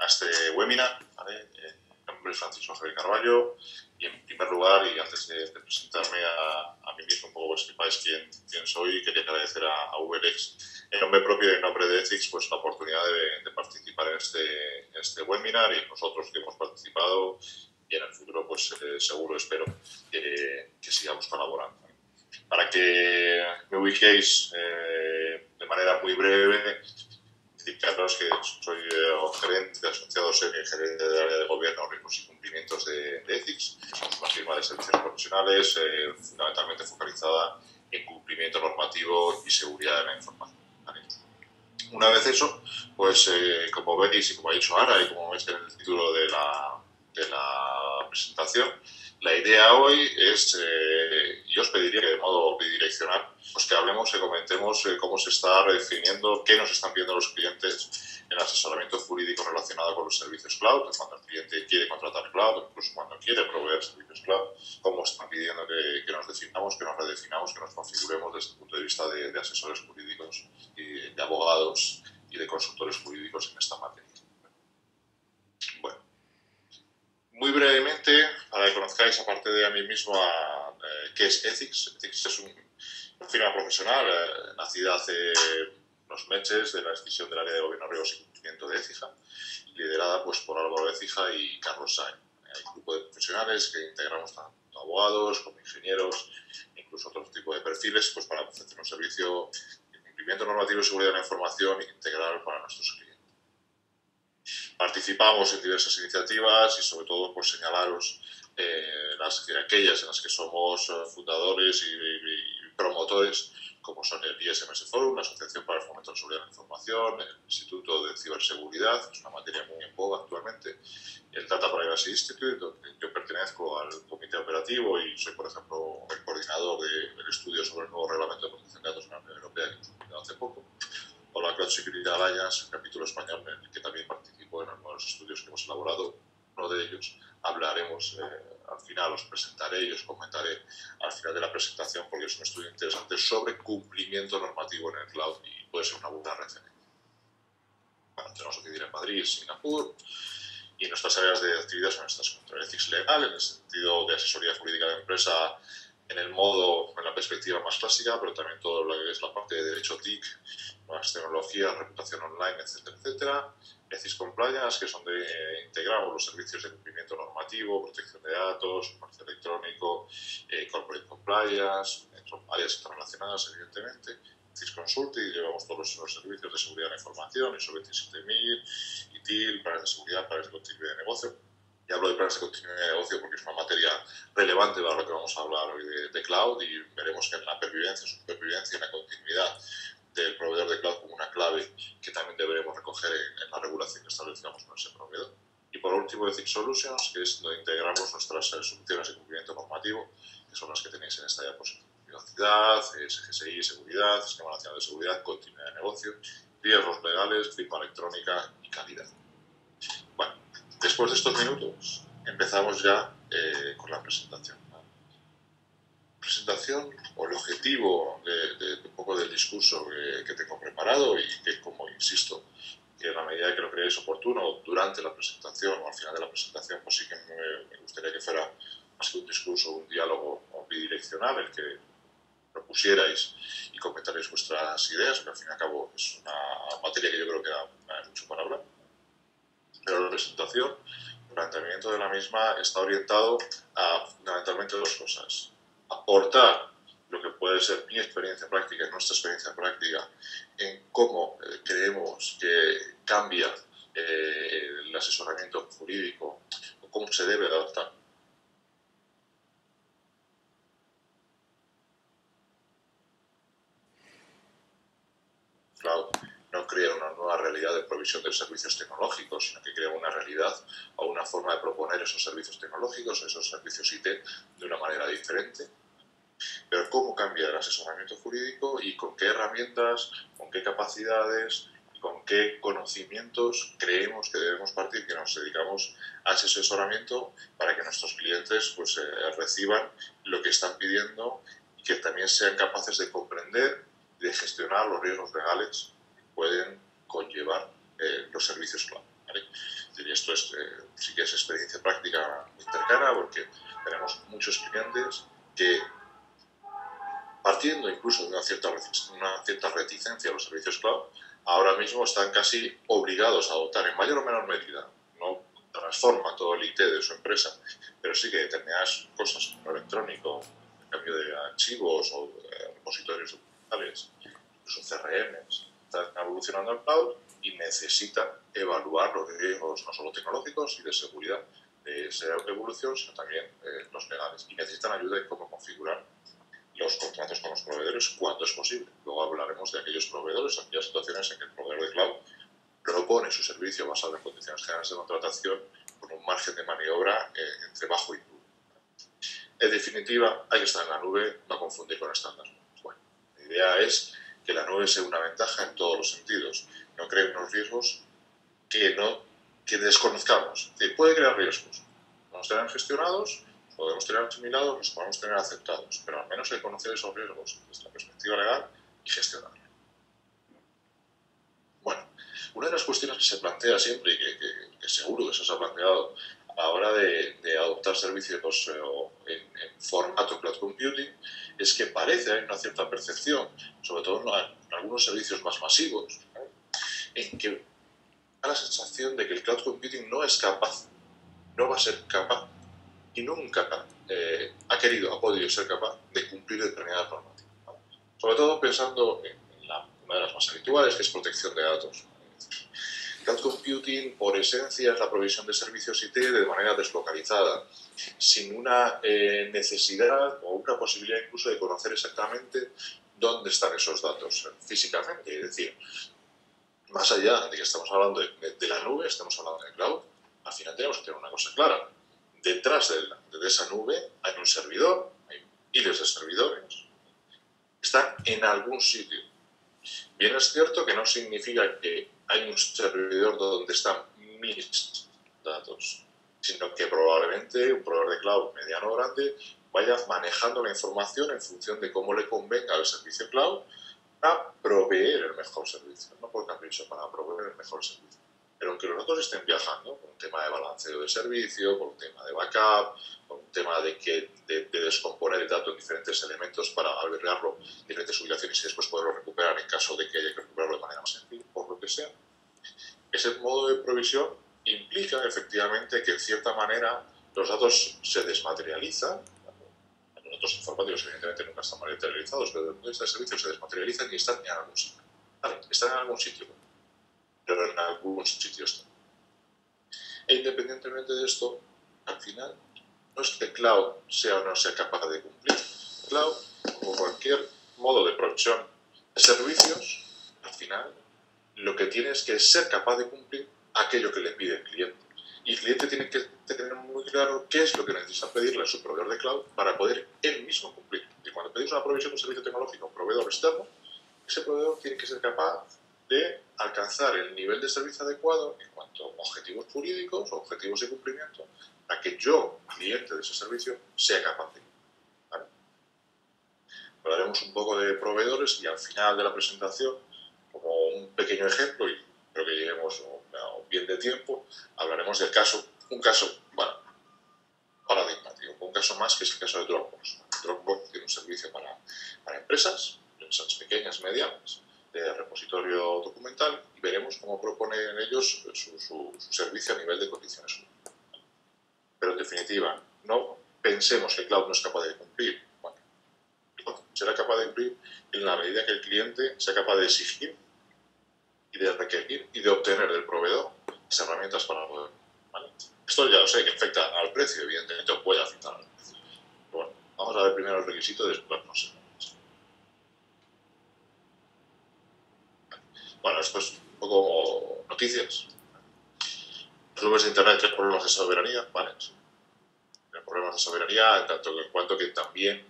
a este webinar, ¿vale? Mi nombre es Francisco Javier Carballo y en primer lugar, y antes de presentarme a mí mismo, un poco que sepáis quién soy, quería agradecer a VLX en nombre propio y en nombre de Ethics pues la oportunidad de participar en este webinar, y nosotros que hemos participado, y en el futuro pues seguro, espero que sigamos colaborando. Para que me ubiquéis de manera muy breve, indicaros que soy gerente asociado senior, gerente del área de gobierno, riesgos y cumplimientos de Ethics. Somos una firma de servicios profesionales fundamentalmente focalizada en cumplimiento normativo y seguridad de la información. ¿Vale? Una vez eso, pues como veis y como ha dicho Ara y como veis en el título de la presentación, la idea hoy es, y os pediría que de modo bidireccional, pues que hablemos, que comentemos cómo se está redefiniendo, qué nos están pidiendo los clientes en el asesoramiento jurídico relacionado con los servicios cloud, cuando el cliente quiere contratar cloud, incluso cuando quiere proveer servicios cloud, cómo están pidiendo que nos definamos, que nos redefinamos, que nos configuremos desde el punto de vista de asesores jurídicos y de abogados y de consultores jurídicos en esta materia. Bueno, muy brevemente, para que conozcáis, aparte de a mí mismo, qué es Ethics. Ethics es una firma profesional nacida hace unos meses de la decisión del área de gobierno, riesgos y cumplimiento de Écija, liderada pues, por Álvaro Écija y Carlos Sainz. Hay un grupo de profesionales que integramos tanto abogados como ingenieros, incluso otro tipo de perfiles, pues, para ofrecer un servicio de cumplimiento normativo y seguridad de la información integral para nuestros clientes. Participamos en diversas iniciativas y sobre todo por señalaros aquellas en las que somos fundadores y promotores, como son el ISMS Forum, la Asociación para el Fomento de la Seguridad de la Información, el Instituto de Ciberseguridad, que es una materia muy en boga actualmente, el Data Privacy Institute, donde yo pertenezco al comité operativo y soy, por ejemplo, el coordinador del estudio sobre el nuevo reglamento de protección de datos en la Unión Europea, que hemos publicado hace poco, o la Cloud Security Alliance, el capítulo español en el que también participo en algunos estudios que hemos elaborado. Uno de ellos hablaremos al final, os presentaré y os comentaré al final de la presentación, porque es un estudio interesante sobre cumplimiento normativo en el cloud y puede ser una buena referencia. Bueno, tenemos oficina en Madrid, Singapur, y nuestras áreas de actividad son estas: contra Ethics legal, en el sentido de asesoría jurídica de empresa, en el modo, en la perspectiva más clásica, pero también todo lo que es la parte de derecho TIC, nuevas tecnologías, reputación online, etcétera, etcétera. Ethics Compliance, que son de integramos los servicios de cumplimiento normativo, protección de datos, comercio electrónico, corporate compliance, áreas interrelacionadas, evidentemente. Ethics Consulting, llevamos todos los servicios de seguridad de la información, ISO 27000, ITIL, planes de seguridad, planes de continuidad de negocio. Y hablo de planes de continuidad de negocio porque es una materia relevante para lo que vamos a hablar hoy de cloud, y veremos que en la pervivencia, supervivencia y en la continuidad del proveedor de cloud como una clave que también deberemos recoger en la regulación que establezcamos con ese proveedor. Y por último, Ethics Solutions, que es donde integramos nuestras soluciones de cumplimiento normativo, que son las que tenéis en esta diapositiva: privacidad, SGSI, seguridad, esquema nacional de seguridad, continuidad de negocio, riesgos legales, firma electrónica y calidad. Bueno, después de estos minutos empezamos ya con la presentación. Presentación o el objetivo de un poco del discurso que tengo preparado, y que, como insisto, que en la medida que lo creáis oportuno durante la presentación o al final de la presentación, pues sí que me gustaría que fuera más que un discurso, un diálogo bidireccional, el que propusierais y comentaréis vuestras ideas, porque al fin y al cabo es una materia que yo creo que da mucho para hablar. Pero la presentación, el planteamiento de la misma está orientado a fundamentalmente dos cosas: aportar lo que puede ser mi experiencia práctica y nuestra experiencia práctica en cómo creemos que cambia el asesoramiento jurídico o cómo se debe adaptar. Cloud no crea una nueva realidad de provisión de servicios tecnológicos, sino que crea una realidad o una forma de proponer esos servicios tecnológicos, esos servicios IT, de una manera diferente. Pero cómo cambia el asesoramiento jurídico y con qué herramientas, con qué capacidades y con qué conocimientos creemos que debemos partir, que nos dedicamos a ese asesoramiento, para que nuestros clientes pues, reciban lo que están pidiendo y que también sean capaces de comprender y de gestionar los riesgos legales que pueden conllevar los servicios cloud. ¿vale? Y esto es, sí que es experiencia práctica muy cercana, porque tenemos muchos clientes que, partiendo incluso de una cierta reticencia a los servicios cloud, ahora mismo están casi obligados a adoptar en mayor o menor medida. No transforma todo el IT de su empresa, pero sí que determinadas cosas como electrónico, el cambio de archivos o repositorios documentales, incluso CRMs, están evolucionando al cloud y necesitan evaluar los riesgos no solo tecnológicos y de seguridad de esa evolución, sino también los legales. Y necesitan ayuda en cómo configurar los contratos con los proveedores cuando es posible. Luego hablaremos de aquellos proveedores, aquellas situaciones en que el proveedor de cloud propone su servicio basado en condiciones generales de contratación con un margen de maniobra entre bajo y nulo. En definitiva, hay que estar en la nube, no confundir con estándar. Bueno, la idea es que la nube sea una ventaja en todos los sentidos, no cree unos riesgos que desconozcamos. Puede crear riesgos, podemos tener gestionados, podemos tener asimilados, los podemos tener aceptados, pero al menos hay que conocer esos riesgos desde la perspectiva legal y gestionarlos. Bueno, una de las cuestiones que se plantea siempre y que seguro que se os ha planteado a la hora de adoptar servicios en formato cloud computing es que parece hay una cierta percepción, sobre todo en algunos servicios más masivos, ¿no?, en que da la sensación de que el cloud computing no es capaz, no va a ser capaz y nunca ha podido ser capaz de cumplir determinadas normativas, ¿no? Sobre todo pensando en una de las más habituales, que es protección de datos. Cloud computing, por esencia, es la provisión de servicios IT de manera deslocalizada, sin una necesidad o una posibilidad incluso de conocer exactamente dónde están esos datos físicamente. Es decir, más allá de que estamos hablando de la nube, estamos hablando de cloud, al final tenemos que tener una cosa clara. Detrás de esa nube hay un servidor, hay miles de servidores, están en algún sitio. Bien es cierto que no significa que hay un servidor donde están mis datos, sino que probablemente un proveedor de cloud mediano o grande vaya manejando la información en función de cómo le convenga al servicio cloud para proveer el mejor servicio, no por capricho, para proveer el mejor servicio. Pero aunque los datos estén viajando, por un tema de balanceo de servicio, por un tema de backup, por un tema de descomponer el dato en diferentes elementos para albergarlo en diferentes ubicaciones y después poderlo recuperar en caso de que haya que recuperarlo de manera más sencilla, por lo que sea, ese modo de provisión implica efectivamente que en cierta manera los datos se desmaterializan. Los datos informáticos evidentemente nunca están materializados, pero desde el punto de vista del servicio se desmaterializan y están en algún sitio. Vale, están en algún sitio, pero en algún sitio están. E independientemente de esto, al final, no es que cloud sea o no sea capaz de cumplir. Cloud, como cualquier modo de provisión de servicios, al final, lo que tiene es que ser capaz de cumplir aquello que le pide el cliente. Y el cliente tiene que tener muy claro qué es lo que necesita pedirle a su proveedor de cloud para poder él mismo cumplir. Y cuando pedimos una provisión de un servicio tecnológico a un proveedor externo, ese proveedor tiene que ser capaz de alcanzar el nivel de servicio adecuado en cuanto a objetivos jurídicos o objetivos de cumplimiento para que yo, cliente de ese servicio, sea capaz de cumplir. ¿Vale? Hablaremos un poco de proveedores y al final de la presentación, como un pequeño ejemplo, y creo que lleguemos bien de tiempo, hablaremos del caso, bueno, paradigmático, un caso más que es el caso de Dropbox. Dropbox tiene un servicio para empresas pequeñas, medianas, de repositorio documental, y veremos cómo proponen ellos su servicio a nivel de condiciones. Pero en definitiva, no pensemos que cloud no es capaz de cumplir. Bueno, será capaz de cumplir en la medida que el cliente sea capaz de exigir y de requerir y de obtener del proveedor las herramientas para poder. ¿Vale? Esto ya lo sé que afecta al precio, evidentemente, o puede afectar al precio. Pero bueno, vamos a ver primero el requisito y después no sé. Bueno, esto es un poco como noticias. Los nubes de Internet tienen problemas de soberanía, ¿vale? Tienen problemas de soberanía en tanto en cuanto que también,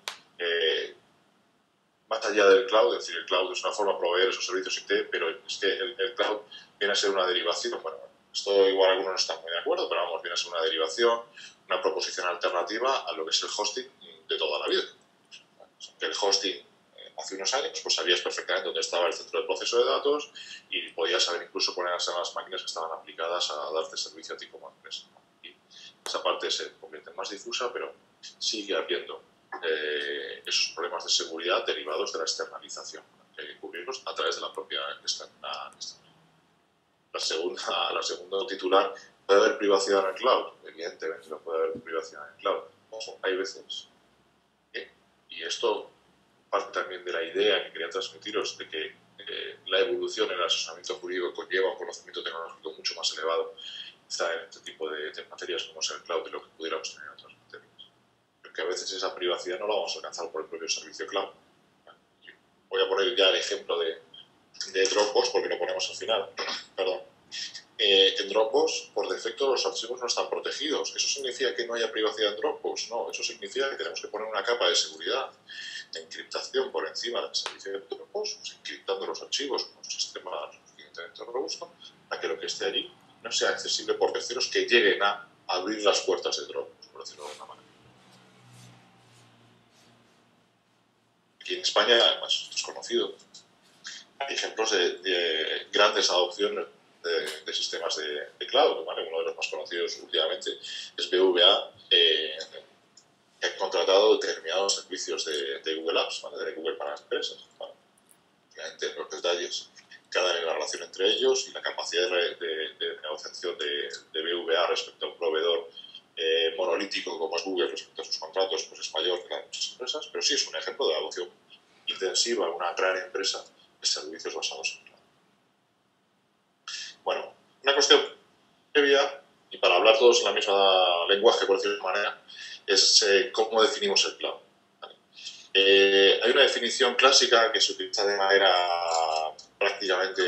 más allá del cloud, es decir, el cloud es una forma de proveer esos servicios IT, pero es que el cloud viene a ser una derivación. Bueno, esto igual algunos no están muy de acuerdo, pero vamos, viene a ser una derivación, una proposición alternativa a lo que es el hosting de toda la vida. Que el hosting hace unos años, pues sabías perfectamente dónde estaba el centro de proceso de datos y podías saber incluso ponerse en las máquinas que estaban aplicadas a darte servicio a ti como empresa. Y esa parte se convierte en más difusa, pero sigue habiendo esos problemas de seguridad derivados de la externalización, que hay que cubrirlos a través de la propia externalización. La segunda titular, ¿puede haber privacidad en el cloud? Evidentemente no puede haber privacidad en el cloud. Ojo, hay veces y esto parte también de la idea que quería transmitiros de que la evolución en el asesoramiento jurídico conlleva un conocimiento tecnológico mucho más elevado quizá en este tipo de materias como es el cloud de lo que pudiéramos tener en otras materias. Porque a veces esa privacidad no la vamos a alcanzar por el propio servicio cloud. Voy a poner ya el ejemplo de Dropbox porque lo ponemos al final. Perdón. En Dropbox, por defecto, los archivos no están protegidos. ¿Eso significa que no haya privacidad en Dropbox? No, eso significa que tenemos que poner una capa de seguridad, de encriptación por encima del servicio de Dropbox, pues, encriptando los archivos con un sistema suficientemente robusto para que lo que esté allí no sea accesible por terceros que lleguen a abrir las puertas de Dropbox, por decirlo de alguna manera. Aquí en España, además, esto es conocido, hay ejemplos de grandes adopciones de sistemas de cloud, ¿vale? Uno de los más conocidos últimamente es BVA, que ha contratado determinados servicios de Google Apps, ¿vale? De Google para empresas. ¿Vale? Obviamente, los detalles, cada la relación entre ellos y la capacidad de negociación de BVA respecto a un proveedor monolítico como es Google respecto a sus contratos, pues es mayor que la de muchas empresas, pero sí es un ejemplo de adopción intensiva en una gran empresa de servicios basados en cloud. Bueno, una cuestión previa, y para hablar todos en la misma lenguaje, por decirlo de manera, es cómo definimos el cloud. ¿Vale? Hay una definición clásica que se utiliza de manera prácticamente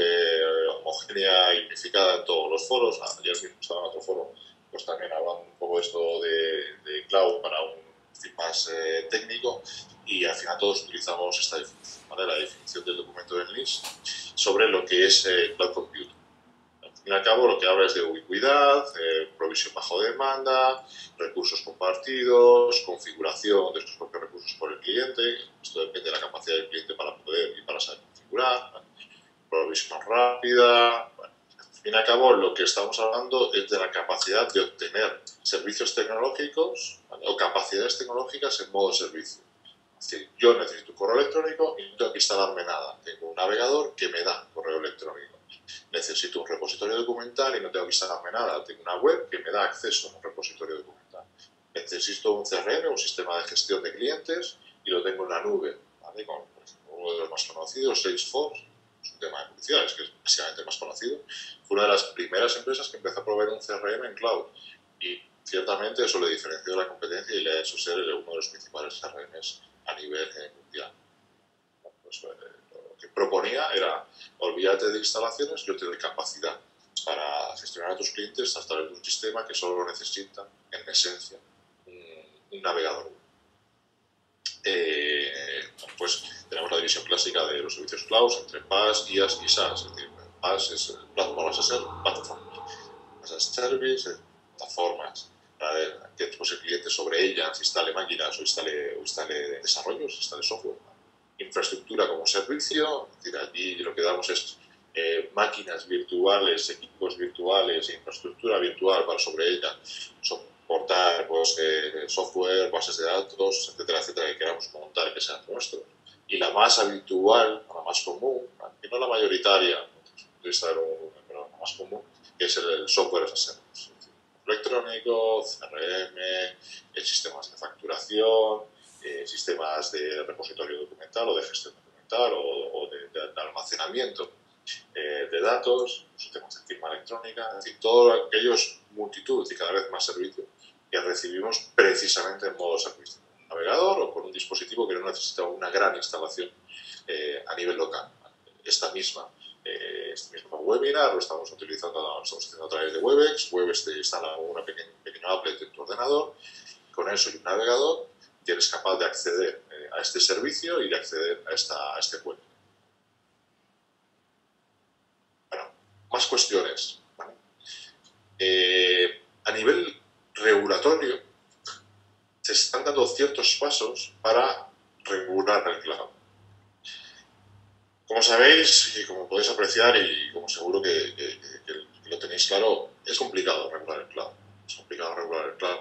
homogénea y unificada en todos los foros. Ayer mismo estaba en otro foro, pues también hablando un poco de esto de cloud para un fin más técnico, y al final todos utilizamos esta definición, ¿vale? La definición del documento del NIST sobre lo que es cloud computing. Al fin y al cabo, lo que habla es de ubicuidad, provisión bajo demanda, recursos compartidos, configuración de estos propios recursos por el cliente. Esto depende de la capacidad del cliente para poder y para saber configurar. Provisión rápida. Bueno, al fin y al cabo, lo que estamos hablando es de la capacidad de obtener servicios tecnológicos, ¿vale? O capacidades tecnológicas en modo servicio. Es decir, yo necesito un correo electrónico y no tengo que instalarme nada. Tengo un navegador que me da correo electrónico. Necesito un repositorio documental y no tengo que instalarme nada. Tengo una web que me da acceso a un repositorio documental. Necesito un CRM, un sistema de gestión de clientes, y lo tengo en la nube, ¿vale? Con, por ejemplo, uno de los más conocidos, Salesforce, es un tema de publicidad, es que es básicamente el más conocido. Fue una de las primeras empresas que empezó a proveer un CRM en cloud. Y ciertamente eso le diferenció de la competencia y le ha hecho ser uno de los principales CRMs a nivel mundial. Pues, lo que proponía era, olvídate de instalaciones, yo te doy capacidad para gestionar a tus clientes a través de un sistema que solo necesita, en esencia, un navegador. Pues tenemos la división clásica de los servicios cloud entre PaaS, IaaS y SaaS. Es decir, PaaS es Platform as a Service, plataformas para que el cliente sobre ellas instale máquinas o instale desarrollos, instale software. Infraestructura como servicio, es decir, allí lo que damos es máquinas virtuales, equipos virtuales, infraestructura virtual para sobre ella soportar pues, software, bases de datos, etcétera, etcétera, que queramos montar que sean nuestros. Y la más habitual, la más común, y no la mayoritaria, pero la más común, que es el software as a service. Electrónico, CRM, sistemas de facturación, sistemas de repositorio documental o de gestión documental o de almacenamiento de datos, sistemas de firma electrónica, es decir, todos aquellos multitud y cada vez más servicios que recibimos precisamente en modo servicio, con un navegador o con un dispositivo que no necesita una gran instalación a nivel local. Este mismo webinar lo estamos haciendo a través de Webex. Webex te instala una pequeño applet en tu ordenador. Con eso y un navegador eres capaz de acceder a este servicio y de acceder a este web. Bueno, más cuestiones. ¿Vale? A nivel regulatorio, se están dando ciertos pasos para regular el cloud. Como sabéis y como podéis apreciar y como seguro que lo tenéis claro, es complicado regular el cloud. Es complicado regular el cloud.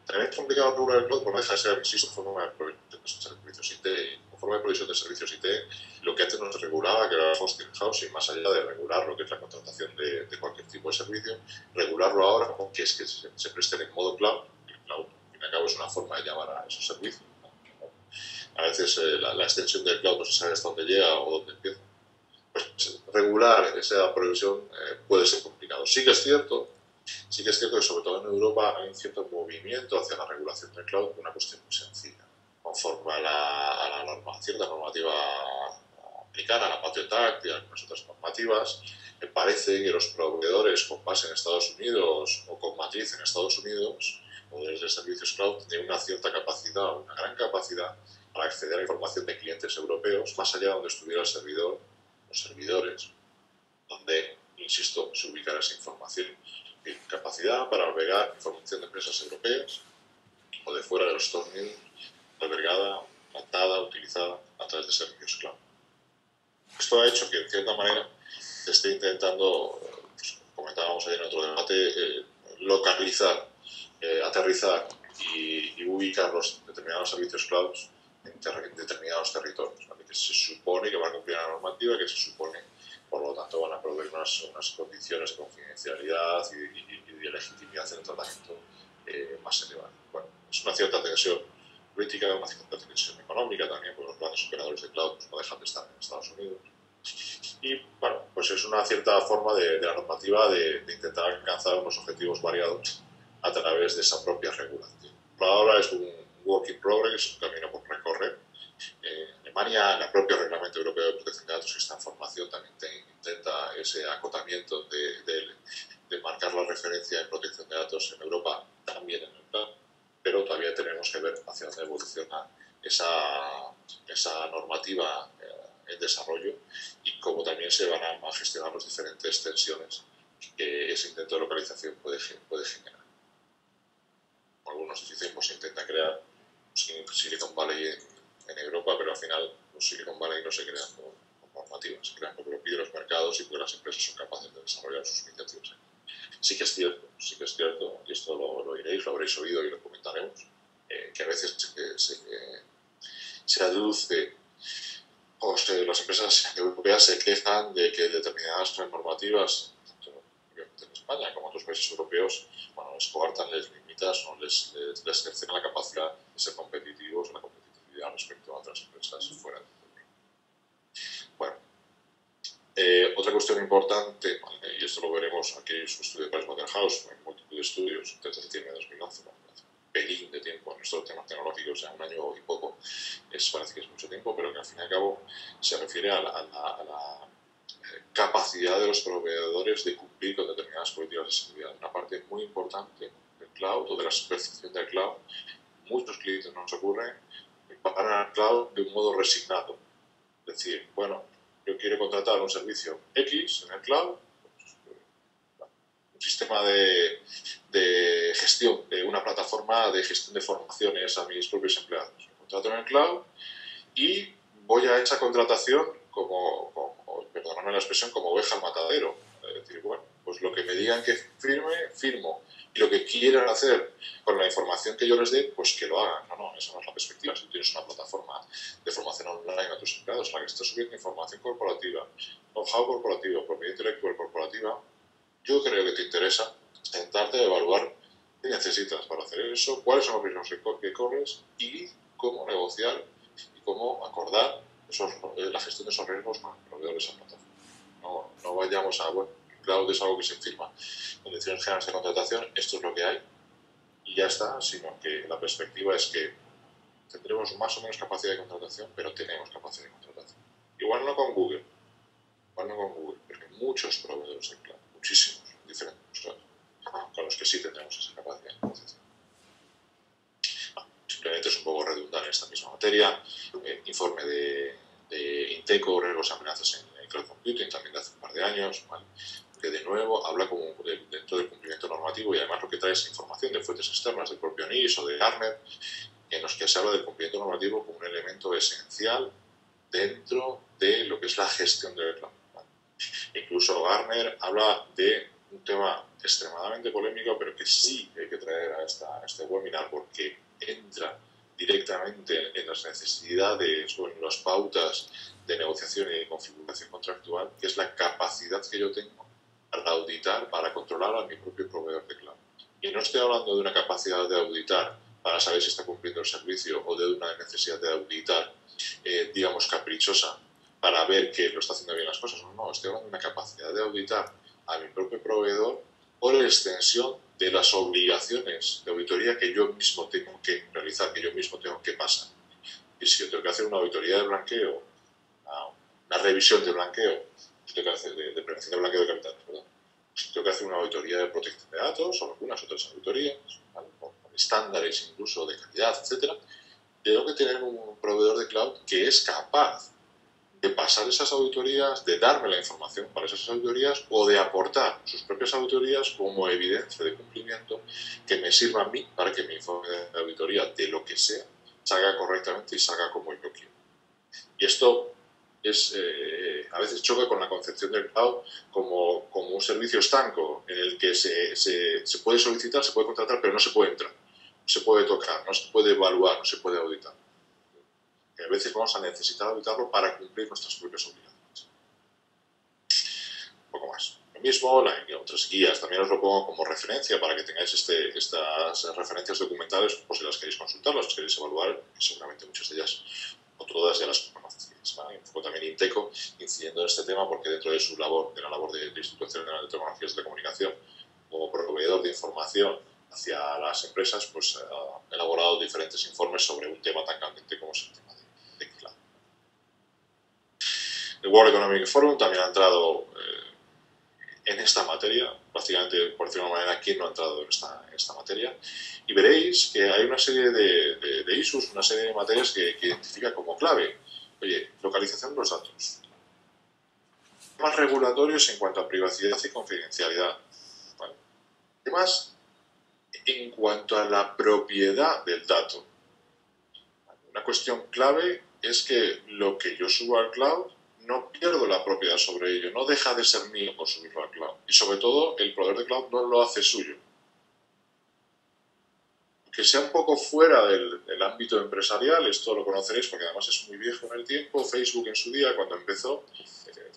También es complicado regular el cloud porque no deja de ser, insisto, forma de provisión de servicios IT. Como forma de provisión de servicios IT, lo que antes nos regulaba, que era el hosting housing, más allá de regular lo que es la contratación de cualquier tipo de servicio, regularlo ahora, que es que se presten en modo cloud. El cloud, al fin y al cabo, es una forma de llamar a esos servicios. A veces la extensión del cloud no se sabe hasta dónde llega o dónde empieza. Pues regular esa provisión puede ser complicado. Sí que es cierto que sobre todo en Europa hay un cierto movimiento hacia la regulación del cloud por una cuestión muy sencilla. Conforme a la cierta normativa americana, la Patriot Act y algunas otras normativas, me parece que los proveedores con base en Estados Unidos o con matriz en Estados Unidos, modelos de servicios cloud, tienen una cierta capacidad, una gran capacidad para acceder a información de clientes europeos, más allá de donde estuviera el servidor, los servidores, donde, insisto, se ubicará esa información. Y capacidad para albergar información de empresas europeas o de fuera de los Estados Unidos, albergada, tratada, utilizada a través de servicios cloud. Esto ha hecho que, en cierta manera, se esté intentando, pues, comentábamos ayer en otro debate, localizar, aterrizar y ubicar los determinados servicios cloud en determinados territorios, ¿vale? Que se supone que van a cumplir la normativa, que se supone, por lo tanto, van a proveer unas condiciones de confidencialidad y de legitimidad en el tratamiento más elevado. Bueno, es una cierta tensión política, una cierta tensión económica también, porque los grandes operadores de cloud pues, no dejan de estar en Estados Unidos. Y bueno, pues es una cierta forma de la normativa de intentar alcanzar unos objetivos variados a través de esa propia regulación. Por ahora es un work in progress, un camino por recorrer. En Alemania, el propio Reglamento Europeo de Protección de Datos, que está en formación, también intenta ese acotamiento de marcar la referencia en protección de datos en Europa, también en el plan, pero todavía tenemos que ver hacia dónde evoluciona esa normativa en desarrollo y cómo también se van a gestionar las diferentes tensiones que ese intento de localización puede generar. Algunos dicen, pues intenta crear Silicon Valley en Europa, pero al final los Silicon Valley no se crean por normativas, se crean porque lo piden los mercados y porque las empresas son capaces de desarrollar sus iniciativas. Sí que es cierto, y esto lo oiréis, lo habréis oído y lo comentaremos, que a veces se aduce o las empresas europeas se quejan de que determinadas normativas, tanto en España como en otros países europeos, bueno, les coartan, les limitan o les cercenan la capacidad de ser competitivos, la competitividad respecto a otras empresas fuera de Europa. Bueno, otra cuestión importante, y esto lo veremos aquí en su estudio de Pricewaterhouse, en multitud de estudios desde septiembre de 2011, pelín de tiempo en estos temas tecnológicos, ya un año y poco, parece que es mucho tiempo, pero que al fin y al cabo se refiere a la capacidad de los proveedores de cumplir con determinadas políticas de seguridad. Una parte muy importante del cloud o de la percepción del cloud, muchos clientes nos ocurren pagar al cloud de un modo resignado. Es decir, bueno, yo quiero contratar un servicio X en el cloud, un sistema de gestión, de una plataforma de gestión de formaciones a mis propios empleados. Lo contrato en el cloud y voy a esa contratación perdóname la expresión, como oveja al matadero. Es decir, bueno, pues lo que me digan que firme, firmo. Y lo que quieran hacer con la información que yo les dé, pues que lo hagan. No, esa no es la perspectiva. Si tú tienes una plataforma de formación online a tus empleados en la que estás subiendo información corporativa, know-how corporativo, propiedad intelectual corporativa, yo creo que te interesa sentarte a evaluar qué necesitas para hacer eso, cuáles son los riesgos que corres y cómo negociar y cómo acordar la gestión de esos riesgos con el proveedor de esa plataforma. No vayamos a, bueno, el cloud es algo que se firma. Condiciones generales de contratación, esto es lo que hay y ya está, sino que la perspectiva es que tendremos más o menos capacidad de contratación, pero tenemos capacidad de contratación. Igual no con Google, pero hay muchos proveedores de cloud, muchísimos, diferentes, con los que sí tendremos esa capacidad de contratación. Simplemente es un poco redundar en esta misma materia. Informe de Inteco, riesgos y amenazas en cloud computing, también de hace un par de años, ¿vale? Que de nuevo habla como dentro del cumplimiento normativo y además lo que trae es información de fuentes externas del propio NIST o de Gartner, en los que se habla del cumplimiento normativo como un elemento esencial dentro de lo que es la gestión del cloud. ¿Vale? Incluso Gartner habla de un tema extremadamente polémico, pero que sí hay que traer a este webinar porque entra directamente en las necesidades o en las pautas de negociación y de configuración contractual, que es la capacidad que yo tengo para auditar, para controlar a mi propio proveedor de cloud. Y no estoy hablando de una capacidad de auditar para saber si está cumpliendo el servicio o de una necesidad de auditar, digamos, caprichosa para ver que lo está haciendo bien las cosas. No, estoy hablando de una capacidad de auditar a mi propio proveedor por extensión de las obligaciones de auditoría que yo mismo tengo que realizar, que yo mismo tengo que pasar. Y si yo tengo que hacer una auditoría de blanqueo, una revisión de blanqueo, si tengo que hacer de prevención de blanqueo de capitales, ¿verdad? Si tengo que hacer una auditoría de protección de datos o algunas otras auditorías, ¿vale? Por estándares incluso de calidad, etcétera, tengo que tener un proveedor de cloud que es capaz de pasar esas auditorías, de darme la información para esas auditorías o de aportar sus propias auditorías como evidencia de cumplimiento que me sirva a mí para que mi informe de auditoría de lo que sea salga correctamente y salga como yo quiero. Y esto es, a veces choca con la concepción del cloud como un servicio estanco en el que se puede solicitar, se puede contratar, pero no se puede entrar, no se puede tocar, no se puede evaluar, no se puede auditar. Que a veces vamos a necesitar auditarlo para cumplir nuestras propias obligaciones. Un poco más. Lo mismo, otras guías, también os lo pongo como referencia para que tengáis estas referencias documentales, por si las queréis consultar, las queréis evaluar, seguramente muchas de ellas o todas ya las conocéis. ¿Vale? Un poco también Inteco incidiendo en este tema porque dentro de su labor, de la labor del Instituto Nacional de Tecnologías de la Comunicación, como proveedor de información hacia las empresas, pues ha elaborado diferentes informes sobre un tema tan candente como es el tema de cloud. El World Economic Forum también ha entrado en esta materia, prácticamente, por decirlo de una manera, ¿quién no ha entrado en esta materia? Y veréis que hay una serie de issues, una serie de materias que identifica como clave. Oye, localización de los datos. Temas regulatorios en cuanto a privacidad y confidencialidad. ¿Vale? Temas en cuanto a la propiedad del dato. Una cuestión clave es que lo que yo subo al cloud no pierdo la propiedad sobre ello, no deja de ser mío por subirlo al cloud. Y sobre todo, el proveedor de cloud no lo hace suyo. Que sea un poco fuera del ámbito empresarial, esto lo conoceréis porque además es muy viejo en el tiempo. Facebook en su día, cuando empezó,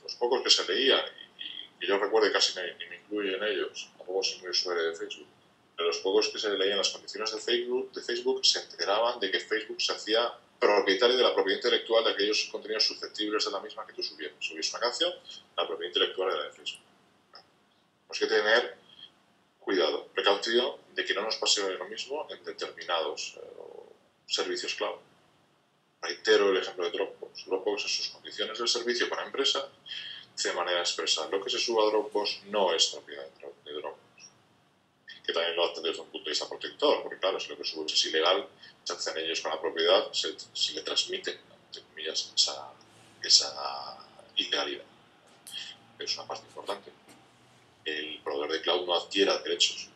los pocos que se leían, y que yo recuerde casi ni me incluyo en ellos, tampoco soy muy usuario de Facebook, pero los pocos que se leían las condiciones de Facebook se enteraban de que Facebook se hacía propietario de la propiedad intelectual de aquellos contenidos susceptibles de la misma que tú subías. Subías una canción, la propiedad intelectual era de Facebook. Tenemos que tener cuidado, precaución de que no nos pase lo mismo en determinados servicios cloud. Reitero el ejemplo de Dropbox. Dropbox en sus condiciones de servicio para empresa dice de manera expresa, lo que se suba a Dropbox no es propiedad de Dropbox. Que también lo hace desde un punto de vista protector, porque claro, si lo que subes es ilegal, se hacen ellos con la propiedad, se le transmite, entre comillas, esa ilegalidad. Pero es una parte importante. El proveedor de cloud no adquiera derechos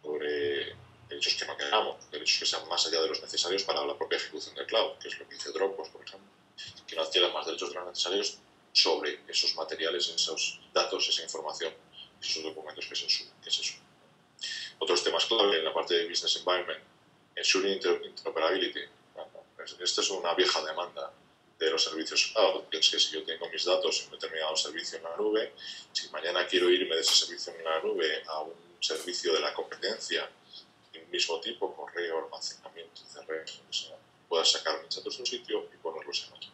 sobre derechos que no queramos, derechos que sean más allá de los necesarios para la propia ejecución del cloud, que es lo que dice Dropbox, por ejemplo, que no adquiera más derechos de los necesarios sobre esos materiales, esos datos, esa información, esos documentos que se suben. Otros temas clave en la parte de Business Environment, Ensuring Interoperability. Esta es una vieja demanda de los servicios cloud, que es que si yo tengo mis datos en un determinado servicio en la nube, si mañana quiero irme de ese servicio en la nube a un servicio de la competencia de un mismo tipo, correo, almacenamiento, CRM, pueda sacar mis datos de un sitio y ponerlos en otro.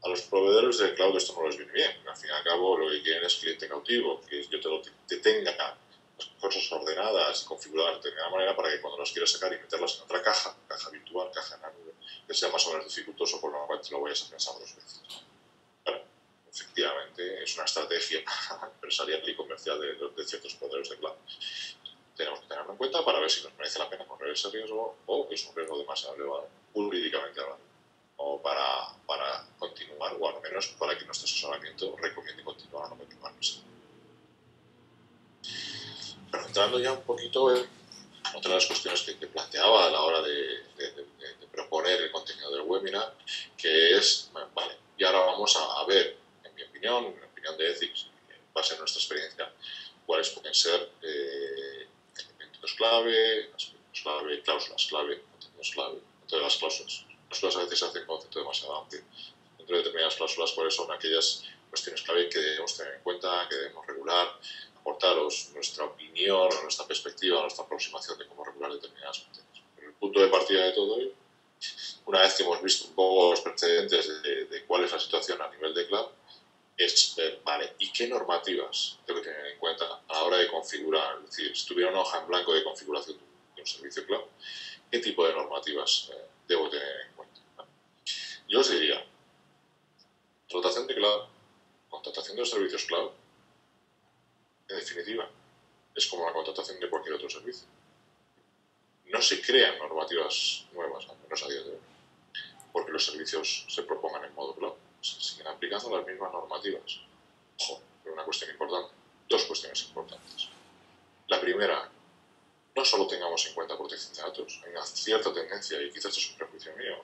A los proveedores de cloud esto no les viene bien. Al fin y al cabo lo que quieren es cliente cautivo, que yo te tenga las cosas ordenadas y configuradas de determinada manera para que cuando las quieras sacar y meterlas en otra caja virtual, caja en la nube, que sea más o menos dificultoso, por lo cual te lo vayas a pensar dos veces. Bueno, efectivamente es una estrategia empresarial y comercial de ciertos proveedores de cloud. Tenemos que tenerlo en cuenta para ver si nos merece la pena correr ese riesgo o es un riesgo demasiado elevado, jurídicamente hablando, o para continuar, o al menos para que nuestro asesoramiento recomiende continuar o no continuar. Pero entrando ya un poquito en otra de las cuestiones que planteaba a la hora de proponer el contenido del webinar, nómina, que es, vale, y ahora vamos a ver, en mi opinión, en la opinión de Ethics, en base a nuestra experiencia, cuáles pueden ser elementos clave, aspectos clave, cláusulas clave, contenidos clave, dentro de las cláusulas. Las cláusulas a veces se hacen un concepto demasiado amplio. Dentro de determinadas cláusulas, cuáles son aquellas cuestiones clave que debemos tener en cuenta, que debemos regular, aportaros nuestra opinión, nuestra perspectiva, nuestra aproximación de cómo regular determinadas materias. Pero el punto de partida de todo ello, una vez que hemos visto un poco los precedentes de cuál es la situación a nivel de cloud, es ver, vale, ¿y qué normativas tengo que tener en cuenta a la hora de configurar? Es decir, si tuviera una hoja en blanco de configuración de un servicio cloud, ¿qué tipo de normativas debo tener en cuenta? Yo os diría, rotación de cloud, contratación de los servicios cloud, en definitiva, es como la contratación de cualquier otro servicio. No se crean normativas nuevas, al menos a día de hoy, porque los servicios se propongan en modo cloud. Se siguen aplicando las mismas normativas. Ojo, pero una cuestión importante, dos cuestiones importantes. La primera, no solo tengamos en cuenta protección de datos, hay una cierta tendencia, y quizás es un prejuicio mío,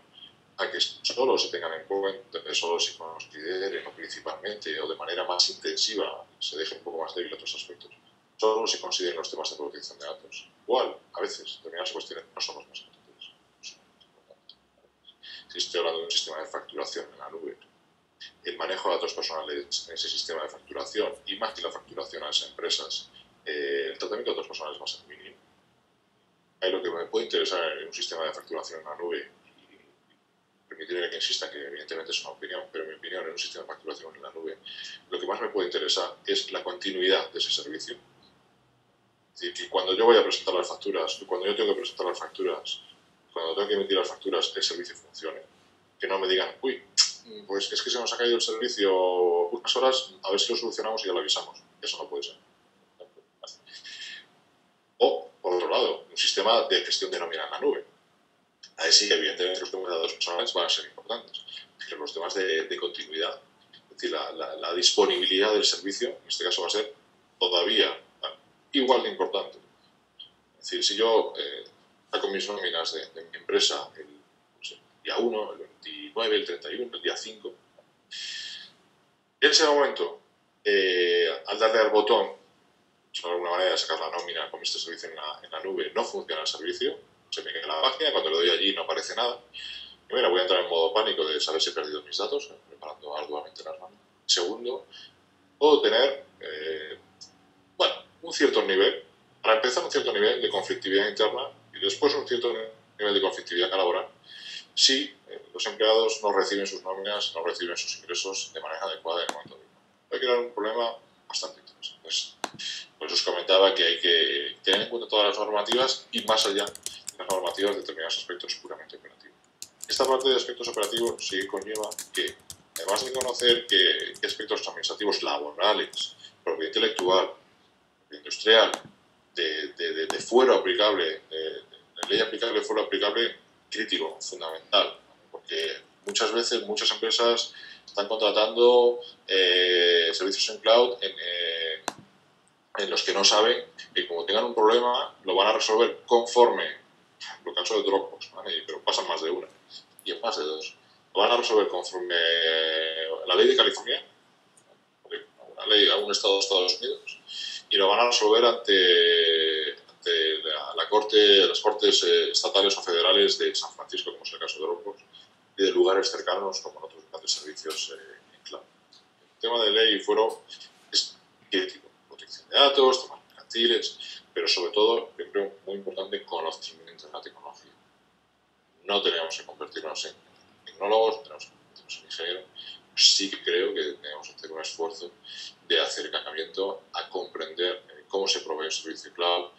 a que solo se tengan en cuenta, solo se consideren, o principalmente, o de manera más intensiva, se deje un poco más débil otros aspectos, solo se consideren los temas de protección de datos. Igual, a veces, determinadas cuestiones no son los más importantes. Si estoy hablando de un sistema de facturación en la nube, el manejo de datos personales en ese sistema de facturación, y más que la facturación a las empresas, el tratamiento de datos personales va a ser mínimo. Ahí lo que me puede interesar en un sistema de facturación en la nube, permitirme que insista que evidentemente es una opinión, pero en mi opinión en un sistema de facturación en la nube, lo que más me puede interesar es la continuidad de ese servicio. Es decir, que cuando yo voy a presentar las facturas, cuando yo tengo que presentar las facturas, cuando tengo que emitir las facturas, el servicio funcione. Que no me digan, uy, pues es que se nos ha caído el servicio unas horas, a ver si lo solucionamos y ya lo avisamos. Eso no puede ser. O, por otro lado, un sistema de gestión de nómina en la nube. Ahí sí, evidentemente, los temas de datos personales van a ser importantes. Pero los temas de continuidad, es decir, la disponibilidad del servicio, en este caso va a ser todavía igual de importante. Es decir, si yo saco mis nóminas de mi empresa el día 1, el 29, el 31, el día 5, en ese momento, al darle al botón, de alguna manera, de sacar la nómina con este servicio en la nube, no funciona el servicio, se me cae la página, cuando le doy allí no aparece nada. Primero, voy a entrar en modo pánico de saber si he perdido mis datos, preparando arduamente las manos. Segundo, puedo tener, un cierto nivel, para empezar, un cierto nivel de conflictividad interna y después un cierto nivel de conflictividad laboral si los empleados no reciben sus nóminas, no reciben sus ingresos de manera adecuada en el momento adecuado. Va a crear un problema bastante interesante. Pues os comentaba que hay que tener en cuenta todas las normativas y más allá de las normativas de determinados aspectos puramente operativos. Esta parte de aspectos operativos sí conlleva que, además de conocer qué aspectos administrativos laborales, propiedad intelectual, industrial, de fuero aplicable, de ley aplicable, fuero aplicable, crítico, fundamental, porque muchas veces muchas empresas están contratando servicios en cloud en los que no saben que como tengan un problema lo van a resolver conforme, en el caso de Dropbox, ¿vale? Pero pasan más de una y en más de dos, lo van a resolver conforme la ley de California, una ley a un estado de Estados Unidos, y lo van a resolver ante la corte, las cortes estatales o federales de San Francisco, como es el caso de Dropbox, y de lugares cercanos como en otros grandes servicios en cloud. El tema de ley y fuero es crítico, protección de datos, temas mercantiles, pero sobre todo, yo creo muy importante, conocimiento de la tecnología. No tenemos que convertirnos en tecnólogos, tenemos que convertirnos en ingenieros. Sí que creo que tenemos que hacer un esfuerzo de acercamiento a comprender cómo se provee un servicio cloud,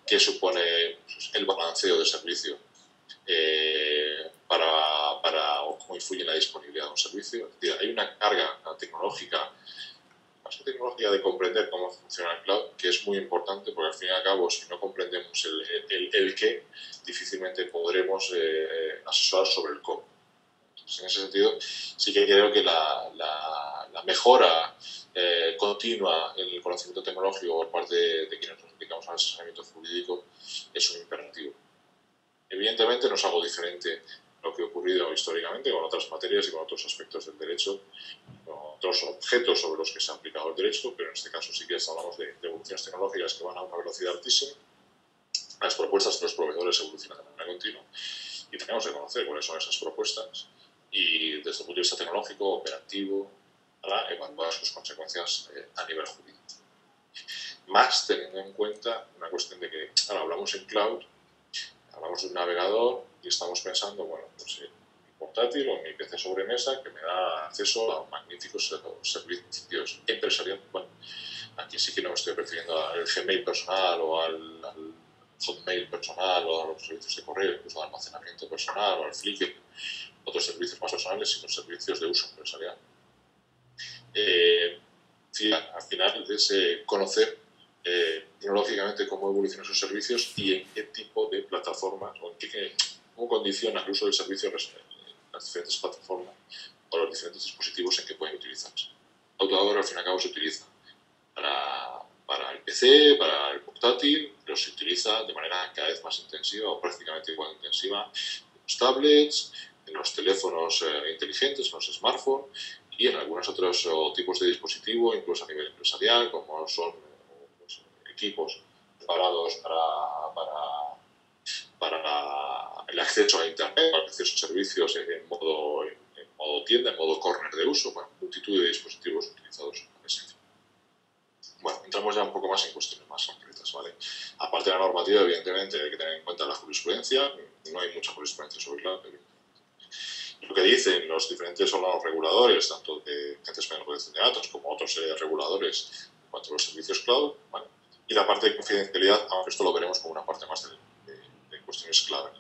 qué supone el balanceo de servicio o cómo influye en la disponibilidad de un servicio. Es decir, hay una carga tecnológica, más que tecnológica, de comprender cómo funciona el cloud, que es muy importante, porque al fin y al cabo, si no comprendemos el qué, difícilmente podremos asesorar sobre el cómo. Entonces, en ese sentido, sí que creo que la mejora continua en el conocimiento tecnológico por parte de quienes nos dedicamos al asesoramiento jurídico es un imperativo. Evidentemente no es algo diferente lo que ha ocurrido históricamente con otras materias y con otros aspectos del derecho, con otros objetos sobre los que se ha aplicado el derecho, pero en este caso sí que hablamos de evoluciones tecnológicas que van a una velocidad altísima. Las propuestas de los proveedores evolucionan de manera continua y tenemos que conocer cuáles son esas propuestas y desde el punto de vista tecnológico, operativo, para evaluar sus consecuencias a nivel jurídico. Más teniendo en cuenta una cuestión de que ahora hablamos en cloud, hablamos de un navegador y estamos pensando, bueno, pues mi portátil o mi PC sobremesa que me da acceso a magníficos servicios empresariales. Bueno, aquí sí que no me estoy refiriendo al Gmail personal o al Hotmail personal o a los servicios de correo, incluso al almacenamiento personal o al Flickr, otros servicios más personales, sino servicios de uso empresarial. Al final es conocer tecnológicamente cómo evolucionan esos servicios y en qué tipo de plataformas o cómo condiciona el uso del servicio las diferentes plataformas o los diferentes dispositivos en que pueden utilizarse. Autoador al fin y al cabo se utiliza para el PC, para el portátil, pero se utiliza de manera cada vez más intensiva o prácticamente igual intensiva en los tablets, en los teléfonos inteligentes, en los smartphones y en algunos otros tipos de dispositivos, incluso a nivel empresarial, como son equipos preparados para el acceso a Internet, para el acceso a servicios en modo tienda, en modo corner de uso, bueno, multitud de dispositivos utilizados en ese fin. Bueno, entramos ya un poco más en cuestiones más concretas, ¿vale? Aparte de la normativa, evidentemente, hay que tener en cuenta la jurisprudencia. No hay mucha jurisprudencia sobre cloud, lo que dicen los diferentes órganos reguladores, tanto de Agencia Española de Protección de Datos como otros reguladores en cuanto a los servicios cloud, ¿vale? Y la parte de confidencialidad, aunque esto lo veremos como una parte más de cuestiones clave.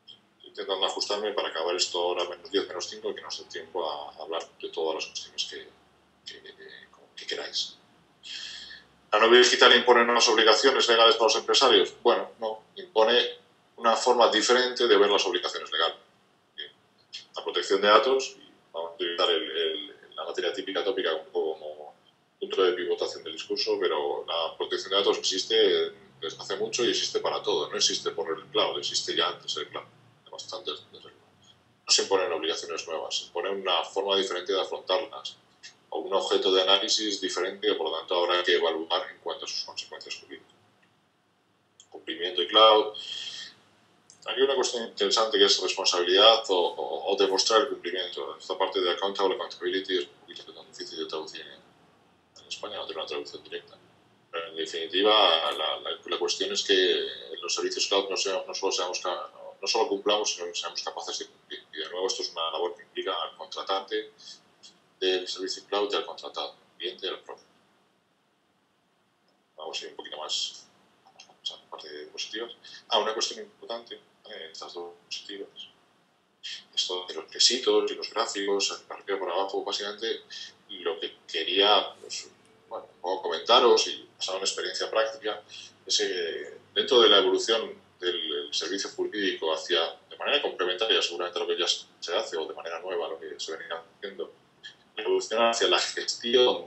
Estoy intentando ajustarme para acabar esto ahora menos 10, menos 5 y que nos dé tiempo a hablar de todas las cuestiones que queráis. ¿La nueva digital impone nuevas obligaciones legales para los empresarios? Bueno, no, impone una forma diferente de ver las obligaciones legales. La protección de datos, y vamos a utilizar la materia típica tópica un poco como punto de pivotación del discurso, pero la protección de datos existe desde hace mucho y existe para todo. No existe por el cloud, existe ya antes del cloud, bastante desde el cloud. No se imponen obligaciones nuevas, se impone una forma diferente de afrontarlas o un objeto de análisis diferente que por lo tanto habrá que evaluar en cuanto a sus consecuencias jurídicas. Cumplimiento y cloud. Hay una cuestión interesante que es responsabilidad o demostrar el cumplimiento. Esta parte de accountability es un poquito tan difícil de traducir en España, no tiene una traducción directa. Pero en definitiva, la cuestión es que los servicios cloud no solo cumplamos, sino que seamos capaces de cumplir. Y de nuevo, esto es una labor que implica al contratante del servicio cloud y al contratado, al cliente y al propio. Vamos a ir un poquito más a la parte de positivas. Una cuestión importante, estas dos positivas. Esto de los requisitos y los gráficos, para arriba por abajo, básicamente lo que quería un poco comentaros y pasar una experiencia práctica es que dentro de la evolución del servicio jurídico de manera complementaria, seguramente lo que ya se hace, o de manera nueva lo que se venía haciendo, evolución hacia la gestión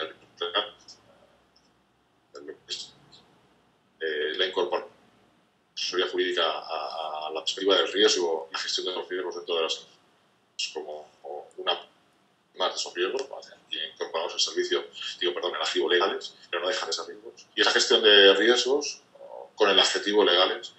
la incorporación jurídica a la perspectiva del riesgo y gestión de los riesgos dentro de las empresas como una más de esos riesgos, y incorporamos el servicio, el adjetivo legales, pero no deja de ser riesgos. Y esa gestión de riesgos con el adjetivo legales